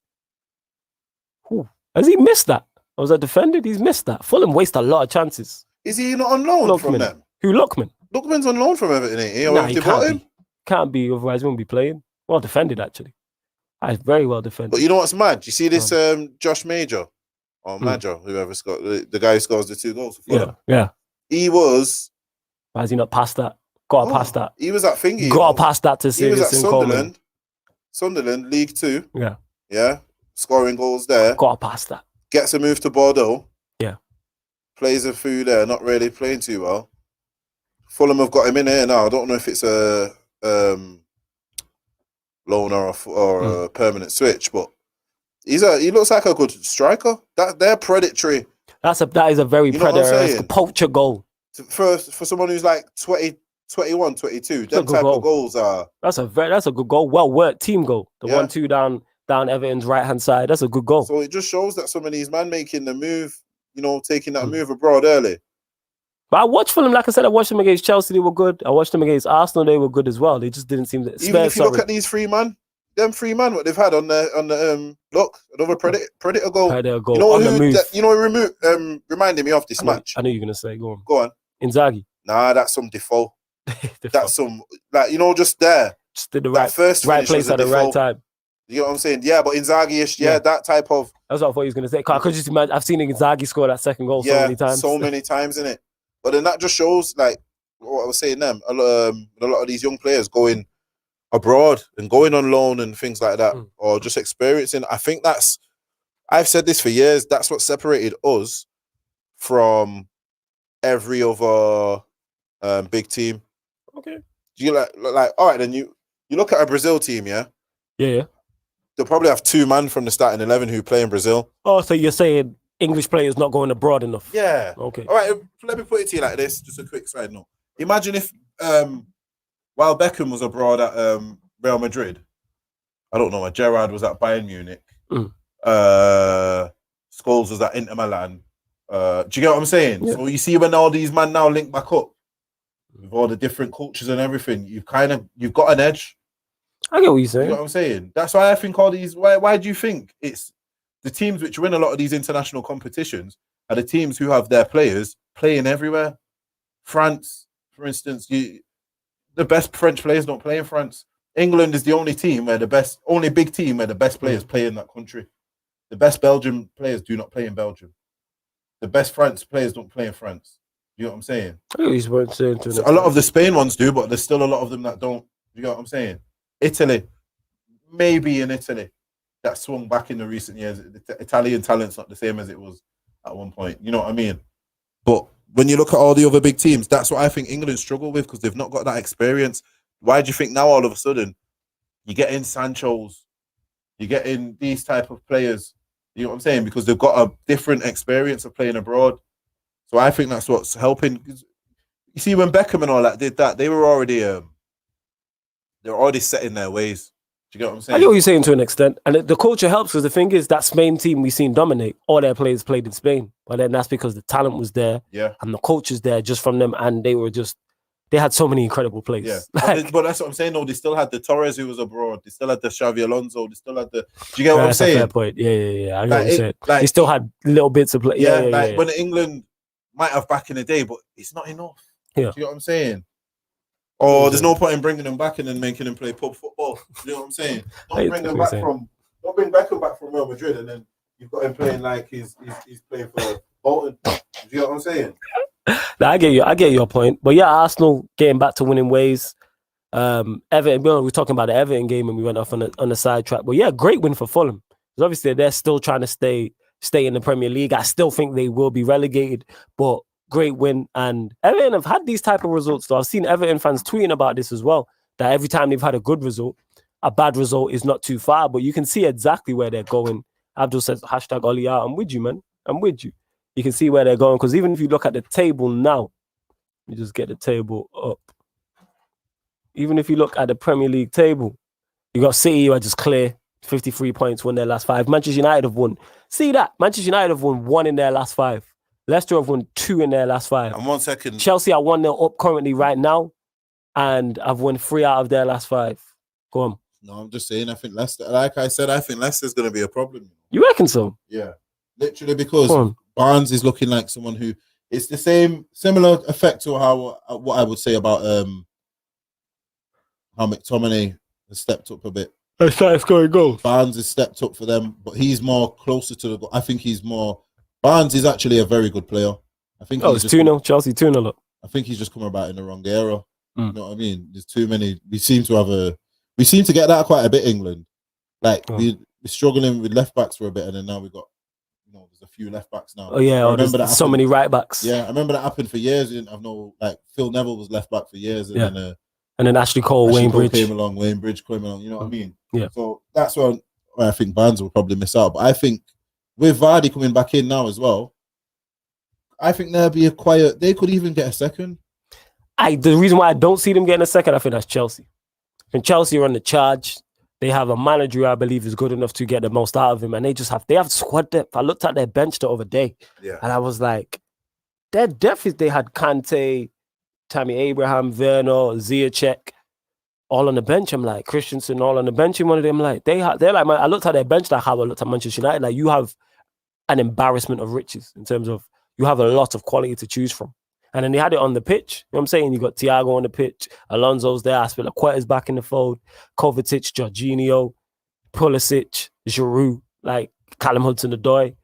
Whew. Has he missed that? Or was that defended? He's missed that. Fulham waste a lot of chances. Is he not on loan from them? Who, Lookman? Lookman's on loan from Everton, ain't he? Nah, he can't be, otherwise he won't be playing. Well defended, actually. Very well defended. But you know what's mad? You see this Josh Major, or Major, whoever scored, the guy who scores the 2 goals for Fulham? Yeah. He was. Why has he not passed that? Gotta pass that. He was at thingy. Gotta pass that to He was Sirius at and Coleman. Sunderland, League 2. Yeah. Yeah. Scoring goals there. Gotta pass that. Gets a move to Bordeaux. Yeah. Plays a few there, not really playing too well. Fulham have got him in here now. I don't know if it's a loan or a permanent switch, but he looks like a good striker. They're predatory. That is a very predator poacher goal. For someone who's like 20, 21, 22, them type of goals are... That's a good goal. Well worked team goal. The 1-2 down Everton's right-hand side. That's a good goal. So it just shows that some of these men making the move, taking that move abroad early. But I watched Fulham, like I said, I watched them against Chelsea, they were good. I watched them against Arsenal, they were good as well. They just didn't seem to... Even if you look at these three man, what they've had on the look, another predator goal. Predator goal on the move. Reminded me of this match. I knew you were going to say, go on. Inzaghi. Nah, that's some Defoe. That's some, just there. Just did the right place at the right time. You know what I'm saying? Yeah, but Inzaghi-ish, that type of... That's what I thought he was going to say. I could just imagine, I've seen Inzaghi score that second goal so many times. So many times, innit? But then that just shows, like, what I was saying them, a lot of these young players going abroad and going on loan and things like that, or just experiencing. I think I've said this for years, that's what separated us from every other big team. Okay. You like all right, then you look at a Brazil team, yeah? Yeah. They'll probably have 2 men from the starting 11 who play in Brazil. Oh, so you're saying English players not going abroad enough? Yeah. Okay. All right, let me put it to you like this, just a quick side note. Imagine if while Beckham was abroad at Real Madrid, I don't know, Gerrard was at Bayern Munich, Scholes was at Inter Milan. Do you get what I'm saying? Yeah. So you see when all these men now link back up with all the different cultures and everything, you've got an edge. I get what you're saying. You know what I'm saying? That's why I think all these... Why do you think it's the teams which win a lot of these international competitions are the teams who have their players playing everywhere? France, for instance, the best French players don't play in France. England is the only team where only big team where the best players play in that country. The best Belgian players do not play in Belgium. The best France players don't play in France. You know what I'm saying? So a lot of the Spain ones do, but there's still a lot of them that don't. You know what I'm saying? Italy, maybe in Italy, that swung back in the recent years. The Italian talent's not the same as it was at one point. You know what I mean? But when you look at all the other big teams, that's what I think England struggle with because they've not got that experience. Why do you think now all of a sudden you get in Sancho's, you get in these type of players? You know what I'm saying? Because they've got a different experience of playing abroad. So I think that's what's helping. You see, when Beckham and all that did that, they were already set in their ways. Do you get what I'm saying? I get what you're saying to an extent. And the culture helps because the thing is, that Spain team we've seen dominate, all their players played in Spain. But then that's because the talent was there. Yeah. And the culture's there just from them. And they had so many incredible players. Yeah. But that's what I'm saying. No, they still had the Torres who was abroad. They still had the Xavi Alonso. They still had the... Do you get what I'm saying? Fair point. Yeah. I get what you're saying. They still had little bits of play. Yeah. When England might have back in the day, but it's not enough. Yeah. Do you get what I'm saying? Or there's no point in bringing them back and then making them play pub football. You know what I'm saying? Don't bring Beckham back from Real Madrid and then you've got him playing like he's playing for Bolton. Do you get what I'm saying? I get your point. But yeah, Arsenal getting back to winning ways. Everton, we were talking about the Everton game and we went off on the sidetrack. But yeah, great win for Fulham. Because obviously they're still trying to stay in the Premier League. I still think they will be relegated, but great win. And Everton have had these type of results. So I've seen Everton fans tweeting about this as well, that every time they've had a good result, a bad result is not too far, but you can see exactly where they're going. Abdul says, #Ollie, I'm with you, man. I'm with you. You can see where they're going. Because even if you look at the table now, you just get the table up. Even if you look at the Premier League table, you got City who are just clear, 53 points, won their last 5. Manchester United have won. See that? Manchester United have won 1 in their last 5. Leicester have won 2 in their last 5. And 1 second. Chelsea are 1-0 up currently right now, and I've won 3 out of their last 5. Go on. No, I'm just saying, I think Leicester, like I said, I think Leicester's going to be a problem. You reckon so? Yeah. Literally because Barnes is looking like someone who, it's the similar effect to what I would say about how McTominay has stepped up a bit. They started scoring goals. Barnes has stepped up for them, but he's more closer to the goal. I think he's more... Barnes is actually a very good player. I think Oh, he's it's just 2-0. Chelsea 2-0 up. I think he's just come about in the wrong era. Mm. You know what I mean? There's too many. We seem to get that quite a bit. England, like we're struggling with left backs for a bit, and then now we got, there's a few left backs now. Oh yeah, I remember there's so many right backs. Yeah, I remember that happened for years. I didn't have like Phil Neville was left back for years, and then Ashley Cole, Wayne Bridge came along. Wayne Bridge came along. You know what I mean? Yeah. So that's where I think Barnes will probably miss out. But I think with Vardy coming back in now as well, I think there'll be they could even get a second. The reason why I don't see them getting a second, I think that's Chelsea. And Chelsea are on the charge. They have a manager who I believe is good enough to get the most out of him, and they have squad depth. I looked at their bench the other day, and I was like, their depth is they had Kante, Tammy Abraham, Werner, Ziyech, all on the bench. I'm like, Christensen all on the bench. And one of them, like, they're like, I looked at their bench like how I looked at Manchester United. Like, you have an embarrassment of riches in terms of you have a lot of quality to choose from. And then they had it on the pitch. You know what I'm saying? You got Thiago on the pitch, Alonso's there, Aspilicueta's back in the fold, Kovacic, Jorginho, Pulisic, Giroud, like Callum Hudson-Odoi.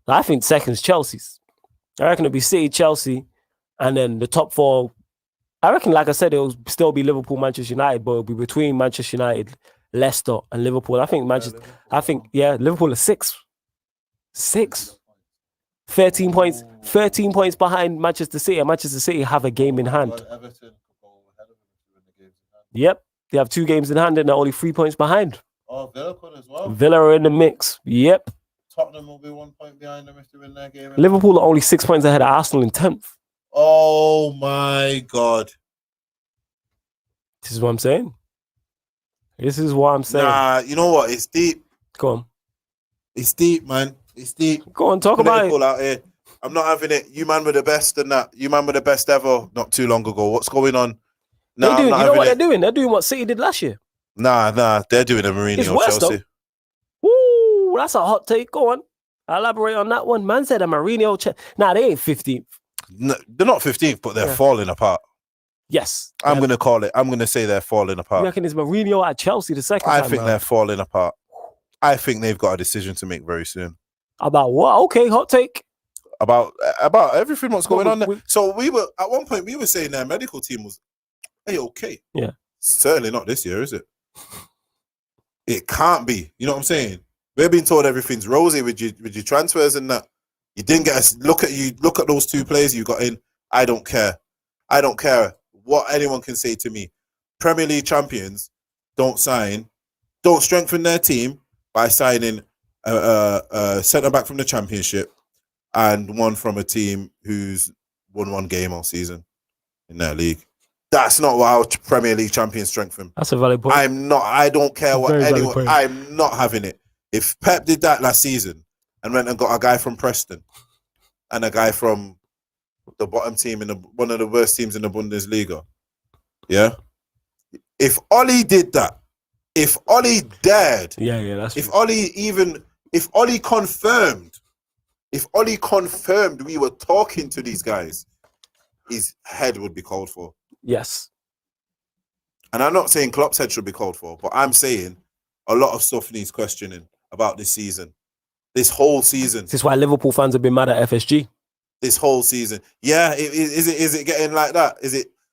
I think second's Chelsea's. I reckon it'll be City, Chelsea, and then the top four. I reckon, like I said, it'll still be Liverpool, Manchester United, but it'll be between Manchester United, Leicester, and Liverpool. I think Liverpool are six. 13 points. 13 points behind Manchester City, and Manchester City have a game in hand. Yep, they have 2 games in hand, and they're only 3 points behind. Oh, Villa could as well. Villa are in the mix. Yep. Tottenham will be 1 point behind them if they win their game. Liverpool are only 6 points ahead of Arsenal in 10th. Oh my God. This is what I'm saying. Nah, you know what? It's deep. Go on. It's deep, man. It's deep. Go on, talk about it. Out here. I'm not having it. You man were the best and that. You man were the best ever not too long ago. What's going on? Nah, you know what they're doing? They're doing what City did last year. Nah. They're doing a Mourinho Chelsea. Woo, that's a hot take. Go on. Elaborate on that one. Man said a Mourinho. Nah, they ain't 15th. No, they're not 15th, but they're falling apart. Yes. I'm going to call it. I'm going to say they're falling apart. You reckon it's Mourinho at Chelsea the second time? I think they're falling apart. I think they've got a decision to make very soon. About what? Okay, hot take. About everything what's going on there. So we were at one point we were saying their medical team was okay. Yeah. Certainly not this year, is it? It can't be. You know what I'm saying? We're being told everything's rosy with your transfers and that. You didn't get us. Look at those 2 players you got in. I don't care. I don't care what anyone can say to me. Premier League champions don't strengthen their team by signing a centre back from the Championship and one from a team who's won 1 game all season in their league. That's not what our Premier League champions strengthen. That's a valid point. I don't care what anyone. I'm not having it. If Pep did that last season and went and got a guy from Preston and a guy from the bottom team in one of the worst teams in the Bundesliga, yeah. If Oli did that, if Oli dared, that's if true. if Oli confirmed we were talking to these guys, his head would be called for. Yes. And I'm not saying Klopp's head should be called for, but I'm saying a lot of stuff needs questioning about this season. This whole season. This is why Liverpool fans have been mad at FSG. This whole season. Yeah, is it getting like that?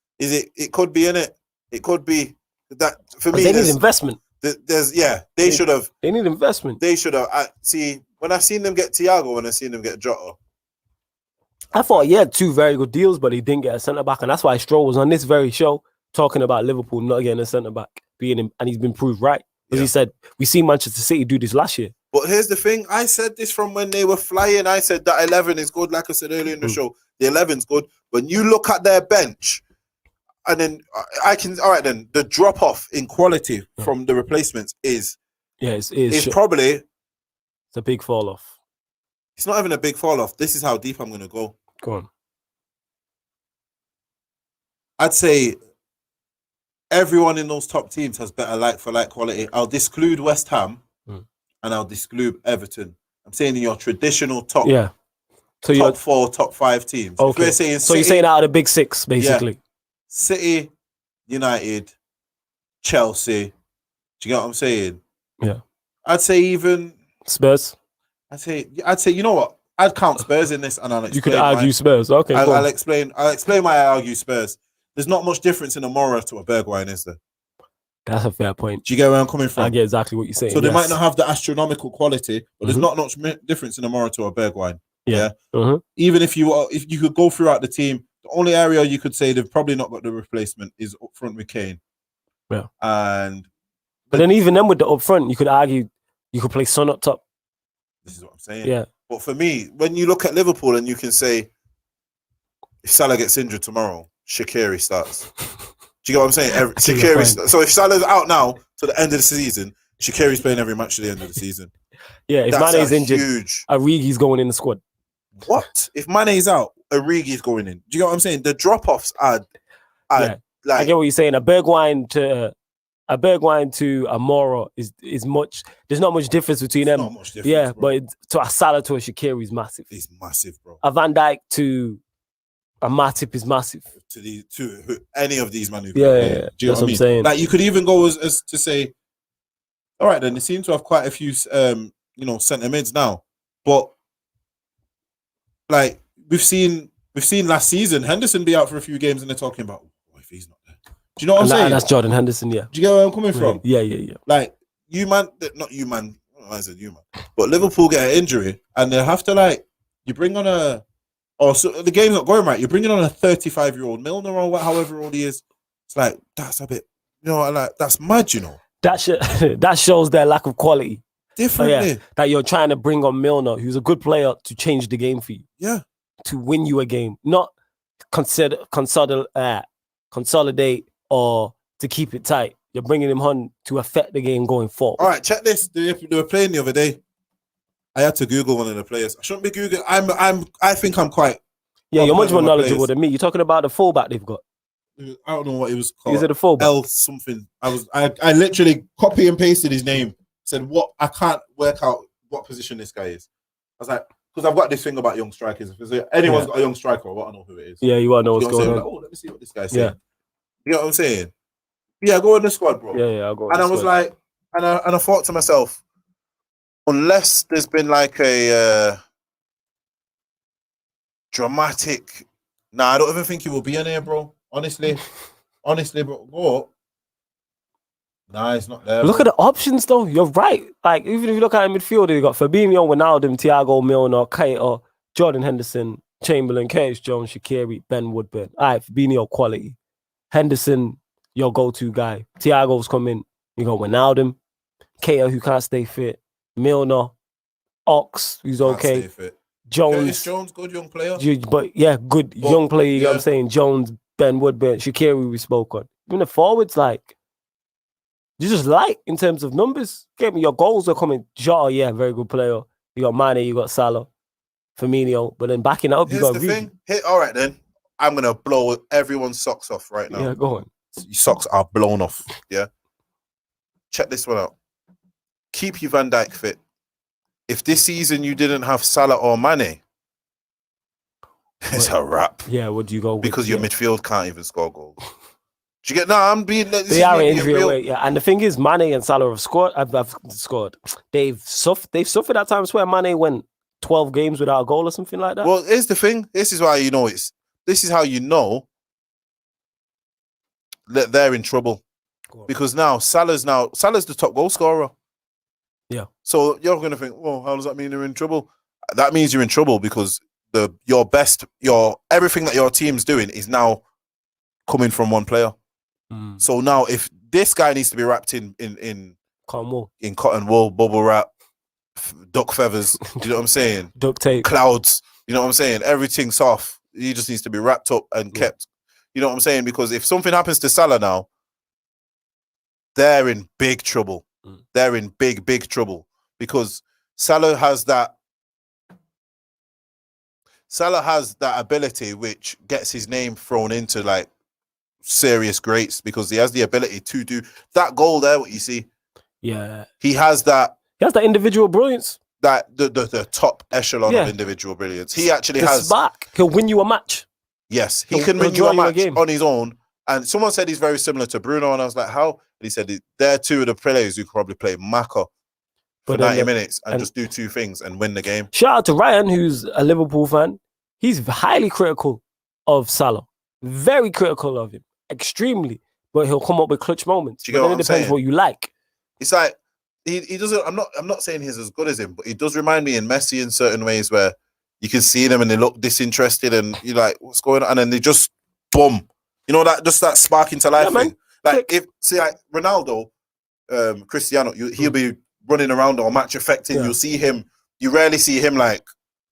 It could be in it. It could be that for me. They need investment. They should have. They need investment. They should have. See, when I seen them get Thiago, when I seen them get Jota, I thought he had 2 very good deals, but he didn't get a centre back, and that's why Stroll was on this very show talking about Liverpool not getting a centre back, and he's been proved right because he said we seen Manchester City do this last year. But here's the thing: I said this from when they were flying. I said that 11 is good, like I said earlier in the show. The 11's good. When you look at their bench, and then the drop off in quality from the replacements is probably it's a big fall off. It's not even a big fall off. This is how deep I'm going to go. Go on. I'd say everyone in those top teams has better like-for-like quality. I'll disclude West Ham and I'll disclude Everton. I'm saying in your traditional top 4, top 5 teams. Okay. We're saying so you're saying out of the big 6, basically. Yeah. City, United, Chelsea. Do you get what I'm saying? Yeah. I'd say even Spurs. I'd say, you know what? I'd count Spurs in this, and I'll explain. You could argue Spurs. Okay, I'll explain why I argue Spurs. There's not much difference in a Mora to a Bergwijn, is there? That's a fair point. Do you get where I'm coming from? I get exactly what you're saying. So they might not have the astronomical quality, but there's not much difference in a Mora to a Bergwijn. Yeah. Even if you could go throughout the team, the only area you could say they've probably not got the replacement is up front with Kane. Yeah. But then even then with the up front, you could argue you could play Son up top. This is what I'm saying. Yeah. But for me, when you look at Liverpool and you can say, if Salah gets injured tomorrow, Shaqiri starts. Do you get what I'm saying? So if Salah's out now to the end of the season, Shaqiri's playing every match to the end of the season. Yeah, if Mane's injured, Origi's going in the squad. What? If Mane's out, Origi's going in. Do you get what I'm saying? The drop-offs are like... I get what you're saying. A Bergwijn to a Mora is much. There's not much difference between them. Not much difference, yeah, bro. but to a Salah to a Shaqiri is massive. It's massive, bro. A Van Dijk to a Matip is massive. To any of these man. Yeah. Do you know that's what I'm saying. Like you could even go as to say, all right, then they seem to have quite a few, centre mids now, but like we've seen last season, Henderson be out for a few games, and they're talking about if he's not there. Do you know what I'm saying? That's Jordan Henderson. Yeah. Do you get where I'm coming from? Yeah. Like not you man. I said you man, but Liverpool get an injury, and they have to you bring on so the game's not going right. You're bringing on a 35-year-old Milner or however old he is. It's like that's a bit, that's mad, That shows their lack of quality. Differently. That you're trying to bring on Milner, who's a good player, to change the game for you. Yeah. To win you a game, not consolidate or to keep it tight. You're bringing him on to affect the game going forward. All right, check this. They were playing the other day. I had to Google one of the players. I shouldn't be Googling. I think I'm quite. Yeah, you're much more knowledgeable than me. You're talking about the fullback they've got. I don't know what it was called. Is it a fullback? L something. I literally copy and pasted his name. Said I can't work out what position this guy is. I was like, because I've got this thing about young strikers. If anyone's got a young striker, I want to know who it is. Yeah, you want to know what's going on. Like, let me see what this guy's saying. You know what I'm saying? Yeah, go in the squad, bro. Yeah, I'll go. And I was like, and I thought to myself, unless there's been like a dramatic, I don't even think he will be in here, bro. Honestly, bro. Go. Nah, it's not there. Look at the options, though. You're right. Like, even if you look at the midfield, you got Fabinho, Wijnaldum, Thiago, Milner, Keita, Jordan Henderson, Chamberlain, Curtis Jones, Shaqiri, Ben Woodburn. All right, Fabinho quality. Henderson, your go-to guy. Thiago's coming. You got Wijnaldum, Keita, who can't stay fit. Milner, Ox, who's okay. Jones, good young player. But yeah, good young player. You know what I'm saying? Jones, Ben Woodburn, Shaqiri, we spoke on. Even the forwards, you just in terms of numbers. Get me your goals are coming. Jota, yeah, very good player. You got Mane, you got Salah, Firmino, but then backing up, you got the thing. All right, then I'm gonna blow everyone's socks off right now. Yeah, go on. Your socks are blown off. Yeah. Check this one out. Keep your Van Dijk fit. If this season you didn't have Salah or Mane, it's a wrap. Yeah, what do you go with? Because your midfield can't even score goals. Do you get? I'm being. They are injury away, yeah. And the thing is, Mane and Salah have scored. I've scored. They've suffered at times where Mane went 12 games without a goal or something like that. Well, here's the thing. This is why this is how you know that they're in trouble. Because now Salah's the top goal scorer. Yeah. So you're going to think, well, how does that mean they're in trouble? That means you're in trouble because everything that your team's doing is now coming from one player. So now if this guy needs to be wrapped in cotton wool, bubble wrap, duck feathers, do you know what I'm saying? Duct tape. Clouds, you know what I'm saying? Everything's off. He just needs to be wrapped up and kept. You know what I'm saying? Because if something happens to Salah now, they're in big trouble. They're in big, big trouble because Salah has that ability which gets his name thrown into serious greats because he has the ability to do that goal there. What you see, yeah, he has that individual brilliance, that the top echelon of individual brilliance. He actually has. Spark. He'll win you a match. Yes, he can win you a match on his own. And someone said he's very ssimilar to Bruno, and I was like, how? And he said they're two of the players who could probably play Maka for But then 90 minutes and just do two things and win the game. Shout out to Ryan, who's a Liverpool fan. He's highly critical of Salah. Very critical of him. Extremely. But he'll come up with clutch moments. Do you get But then what it I'm depends saying? what you like. It's like he doesn't. I'm not saying he's as good as him, but he does remind me in Messi in certain ways where you can see them and they look disinterested and you're like, what's going on? And then they just boom. You know, that just that spark into life thing. Like like Ronaldo, Cristiano, he'll be running around or match affecting. Yeah. You'll see him. You rarely see him like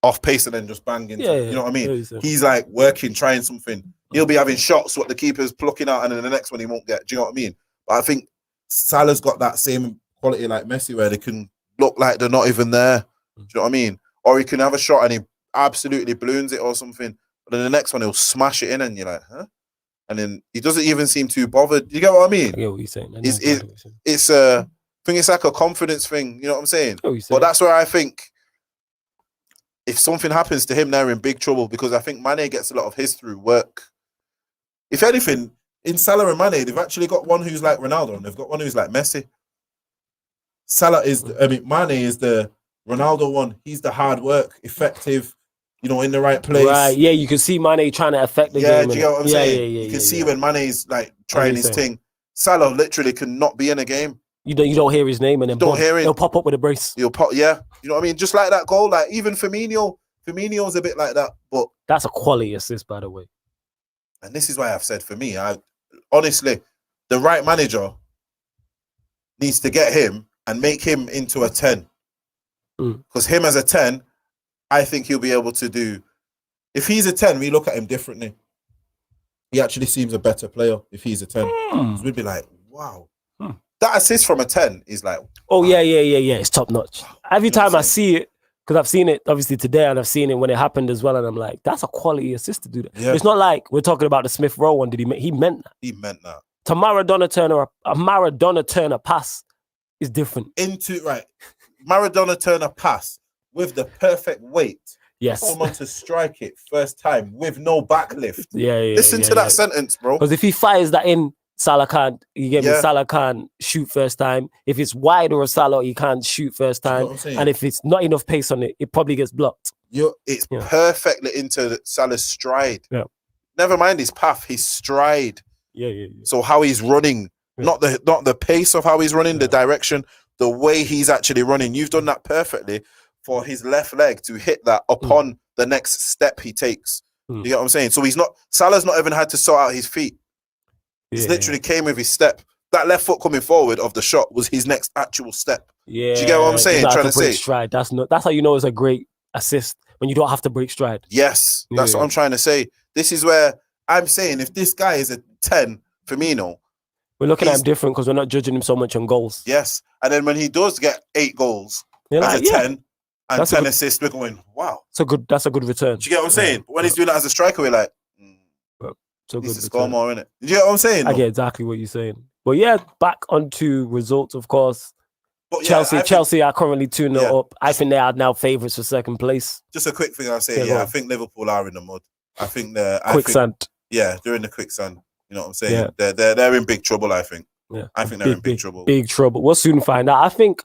off pace and then just banging. You know what I mean? He's like working, trying something. He'll be having shots what the keeper's plucking out, and then the next one he won't get. Do you know what I mean? But I think Salah's got that same quality like Messi, where they can look like they're not even there. Do you know what I mean? Or he can have a shot and he absolutely balloons it or something, but then the next one he'll smash it in, and you're like, huh? And then he doesn't even seem too bothered. You get what I mean? I get what you're saying. It's I think it's like a confidence thing. You know what I'm saying? But that's where I think if something happens to him, they're in big trouble, because I think Mane gets a lot of his through work. If anything, in Salah and Mane, they've actually got one who's like Ronaldo and they've got one who's like Messi. Mane is the Ronaldo one. He's the hard work, effective, you know, in the right place. Right, yeah, you can see Mane trying to affect the game. Yeah, do you get what I'm saying? You can see when Mane's like trying his thing. Salah literally cannot be in a game. You don't hear his name, and then he'll pop up with a brace. He'll pop, yeah. You know what I mean? Just like that goal, like even Firmino's a bit like that, but that's a quality assist, by the way. And this is why I've said, for me, honestly, the right manager needs to get him and make him into a 10. Because him as a 10, I think he'll be able to do. If he's a 10, we look at him differently. He actually seems a better player if he's a 10. We'd be like, wow. That assist from a 10 is like, oh, wow. Yeah. It's top notch. Every time I see it, because I've seen it obviously today and I've seen it when it happened as well, and I'm like, that's a quality assist to do that. Yeah. It's not like we're talking about the Smith Rowe one. He meant that. He meant that. To Maradona Turner pass is different. Maradona Turner pass with the perfect weight. Yes. Someone to strike it first time with no backlift. Yeah. Listen to that sentence, bro. Because if he fires that in, Salah can't. You get me? Salah can't shoot first time. If it's wide or a Salah, he can't shoot first time. And if it's not enough pace on it, it probably gets blocked. It's perfectly into Salah's stride. Yeah. Never mind his path, his stride. Yeah. So how he's running, not the pace of how he's running, the direction, the way he's actually running. You've done that perfectly for his left leg to hit that upon the next step he takes. You get what I'm saying? So Salah's not even had to sort out his feet. He's literally came with his step. That left foot coming forward of the shot was his next actual step. Yeah. Do you get what I'm saying? Trying to say stride. That's how you know it's a great assist, when you don't have to break stride. Yes, that's what I'm trying to say. This is where I'm saying if this guy is a 10, Firmino, we're looking at him different because we're not judging him so much on goals. Yes. And then when he does get 8 goals as a 10 and that's 10 assists, we're going, wow. That's a good return. Do you get what I'm saying? But when he's doing that as a striker, we're like, so needs to score more, innit? Do you get what I'm saying? I get exactly what you're saying. But yeah, back onto results, of course. But Chelsea are currently 2-0 up. I think they are now favourites for second place. Just a quick thing I'll say, I think Liverpool are in the mud. I think they're... Quicksand. They're in the quicksand. You know what I'm saying? Yeah. They're in big trouble, I think. Yeah. I think they're in big trouble. Big trouble. We'll soon find out. I think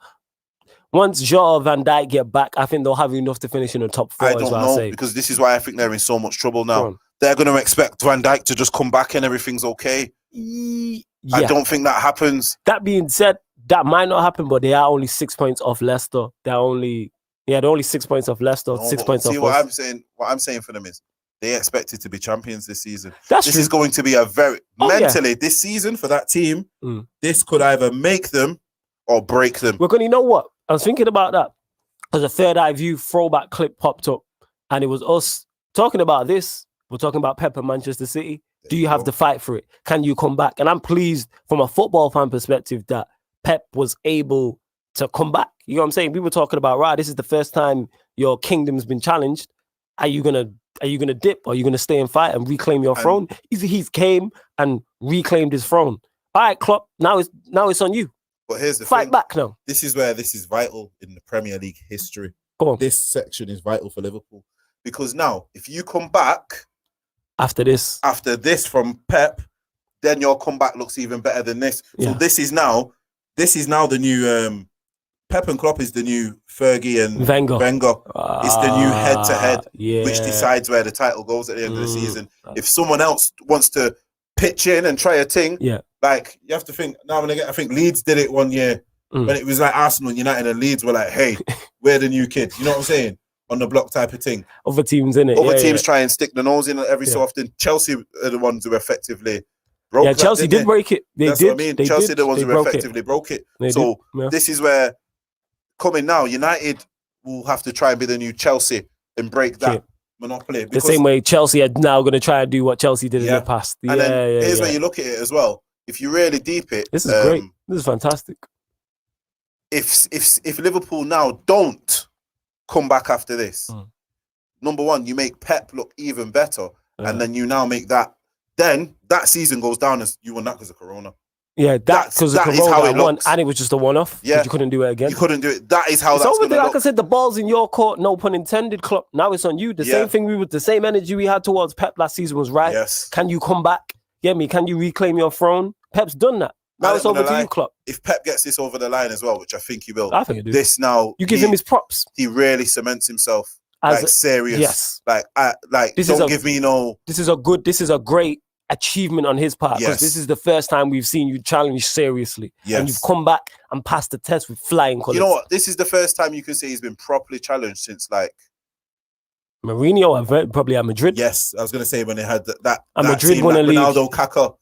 once Jota, Van Dijk get back, I think they'll have enough to finish in the top 4. I don't know, because this is why I think they're in so much trouble now. They're going to expect Van Dijk to just come back and everything's okay. Yeah. I don't think that happens. That being said, that might not happen, but they are only 6 points off Leicester. They're only 6 points off Leicester, 6 points off us. What I'm saying for them is they expected to be champions this season. This is going to be a very... mentally, this season for that team, this could either make them or break them. We're going to... You know what? I was thinking about that. As a Third Eye View throwback clip popped up, and it was us talking about this. We're talking about Pep and Manchester City. Do you have to fight for it? Can you come back? And I'm pleased from a football fan perspective that Pep was able to come back. You know what I'm saying? We were talking about, this is the first time your kingdom's been challenged. Are you gonna dip? Or are you gonna stay and fight and reclaim your throne? He's came and reclaimed his throne. All right, Klopp. Now it's on you. But here's the fight thing. back now. This is where this is vital in the Premier League history. Go on. This section is vital for Liverpool, because now if you come back after this from Pep, then your comeback looks even better than this. So this is now the new Pep and Klopp is the new Fergie and Wenger. It's the new head-to-head, yeah. which decides where the title goes at the end of the season. If someone else wants to pitch in and try a thing, like you have to think. Now, I think Leeds did it one year when it was like Arsenal and United, and Leeds were like, "Hey, we're the new kids." You know what I'm saying? On the block type of thing. Other teams in it. Other teams try and stick the nose in every so often. Chelsea are the ones who effectively broke. Yeah, Chelsea did break it. That's what I mean. Chelsea are the ones who effectively broke it. So this is where coming now, United will have to try and be the new Chelsea and break that monopoly. The same way Chelsea are now going to try and do what Chelsea did in the past. And then here's where you look at it as well. If you really deep it, this is great. This is fantastic. If Liverpool now don't come back after this, number one, you make Pep look even better, and then you now make that. Then that season goes down as you won that because of Corona. Yeah, because of Corona, how it looks. And it was just a one-off. Yeah, you couldn't do it again. You couldn't do it. That is how it's that's over there. Like look. I said, the ball's in your court. No pun intended. Klopp. Now it's on you. The same thing the same energy we had towards Pep last season was right. Yes. Can you come back? Get me? Can you reclaim your throne? Pep's done that. Now it's over to you, Klopp. If Pep gets this over the line as well, which I think he will, I think he do. This now, you give him his props. He really cements himself as serious. Yes, like this don't give me no. This is a great achievement on his part because this is the first time we've seen you challenge seriously, and you've come back and passed the test with flying colours. You know what? This is the first time you can say he's been properly challenged since like Mourinho, probably at Madrid. Yes, I was going to say when they had that Madrid team, won a league. Ronaldo, Kaká,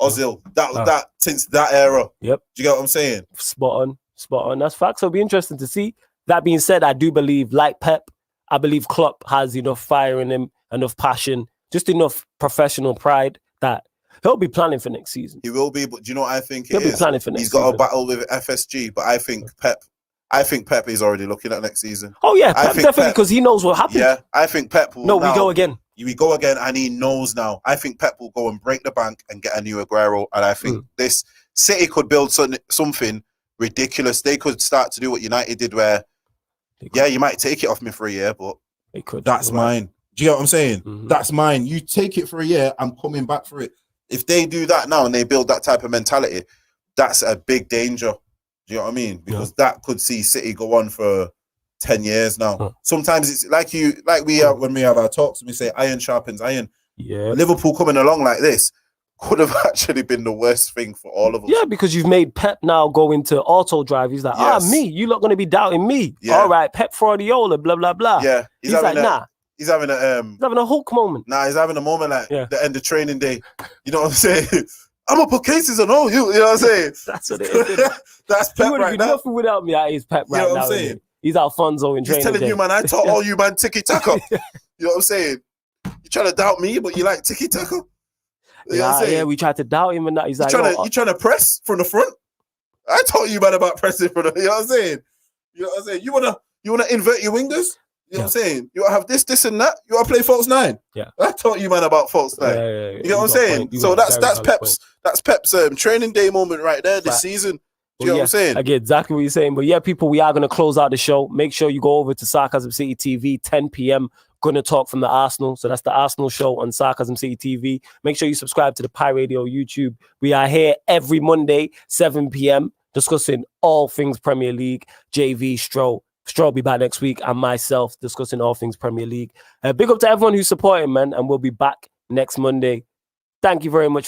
Ozil, that since that era. Yep. Do you get what I'm saying? Spot on. That's facts. So it'll be interesting to see. That being said, I do believe, like Pep, I believe Klopp has enough fire in him, enough passion, just enough professional pride that he'll be planning for next season. He will be, but do you know what I think he'll be planning for next season. He's got a battle with FSG, but I think Pep is already looking at next season. Oh yeah, Pep definitely, because he knows what happened. Yeah, I think Pep will. No, we go again. We go again, and he knows now. I think Pep will go and break the bank and get a new Aguero, and I think this City could build something ridiculous. They could start to do what United did, where you might take it off me for a year, but they could. That's mine. Do you get what I'm saying? That's mine. You take it for a year, I'm coming back for it. If they do that now and they build that type of mentality, that's a big danger. Do you know what I mean? Because that could see City go on for 10 years now. Sometimes it's like when we have our talks and we say iron sharpens iron. Yeah. Liverpool coming along like this could have actually been the worst thing for all of us. Yeah, because you've made Pep now go into auto drive. He's like, me, you're not going to be doubting me. Yeah. All right, Pep Guardiola, blah, blah, blah. Yeah. He's like, nah. He's having a Hulk moment. Nah, he's having a moment like the end of training day. You know what I'm saying? I'm gonna put cases on all you. You know what I'm saying? That's what it is. That's Pep right now. Nothing without me. He's Pep right now. You know what I'm saying? He's Alfonso in training. He's telling you, man. I taught all you, man, tiki taka. You know what I'm saying? You trying to doubt me, but you like tiki taka. You know what I'm saying? Yeah, we tried to doubt him, and that he's like, you trying to press from the front. I taught you, man, about pressing from the. You know what I'm saying? You know what I'm saying? You wanna invert your wingers. You know what I'm saying? You want to have this, and that. You want to play false nine. Yeah, I taught you, man, about false nine. You know what I'm saying? So that's Pep's training day moment right there this season. Do you know what I'm saying? I get exactly what you're saying. But yeah, people, we are going to close out the show. Make sure you go over to Sarcasm City TV, 10 p.m. Going to talk from the Arsenal. So that's the Arsenal show on Sarcasm City TV. Make sure you subscribe to the Pi Radio YouTube. We are here every Monday, 7 p.m. discussing all things Premier League, JV, Stroll will be back next week, and myself discussing all things Premier League. Big up to everyone who's supporting, man, and we'll be back next Monday. Thank you very much for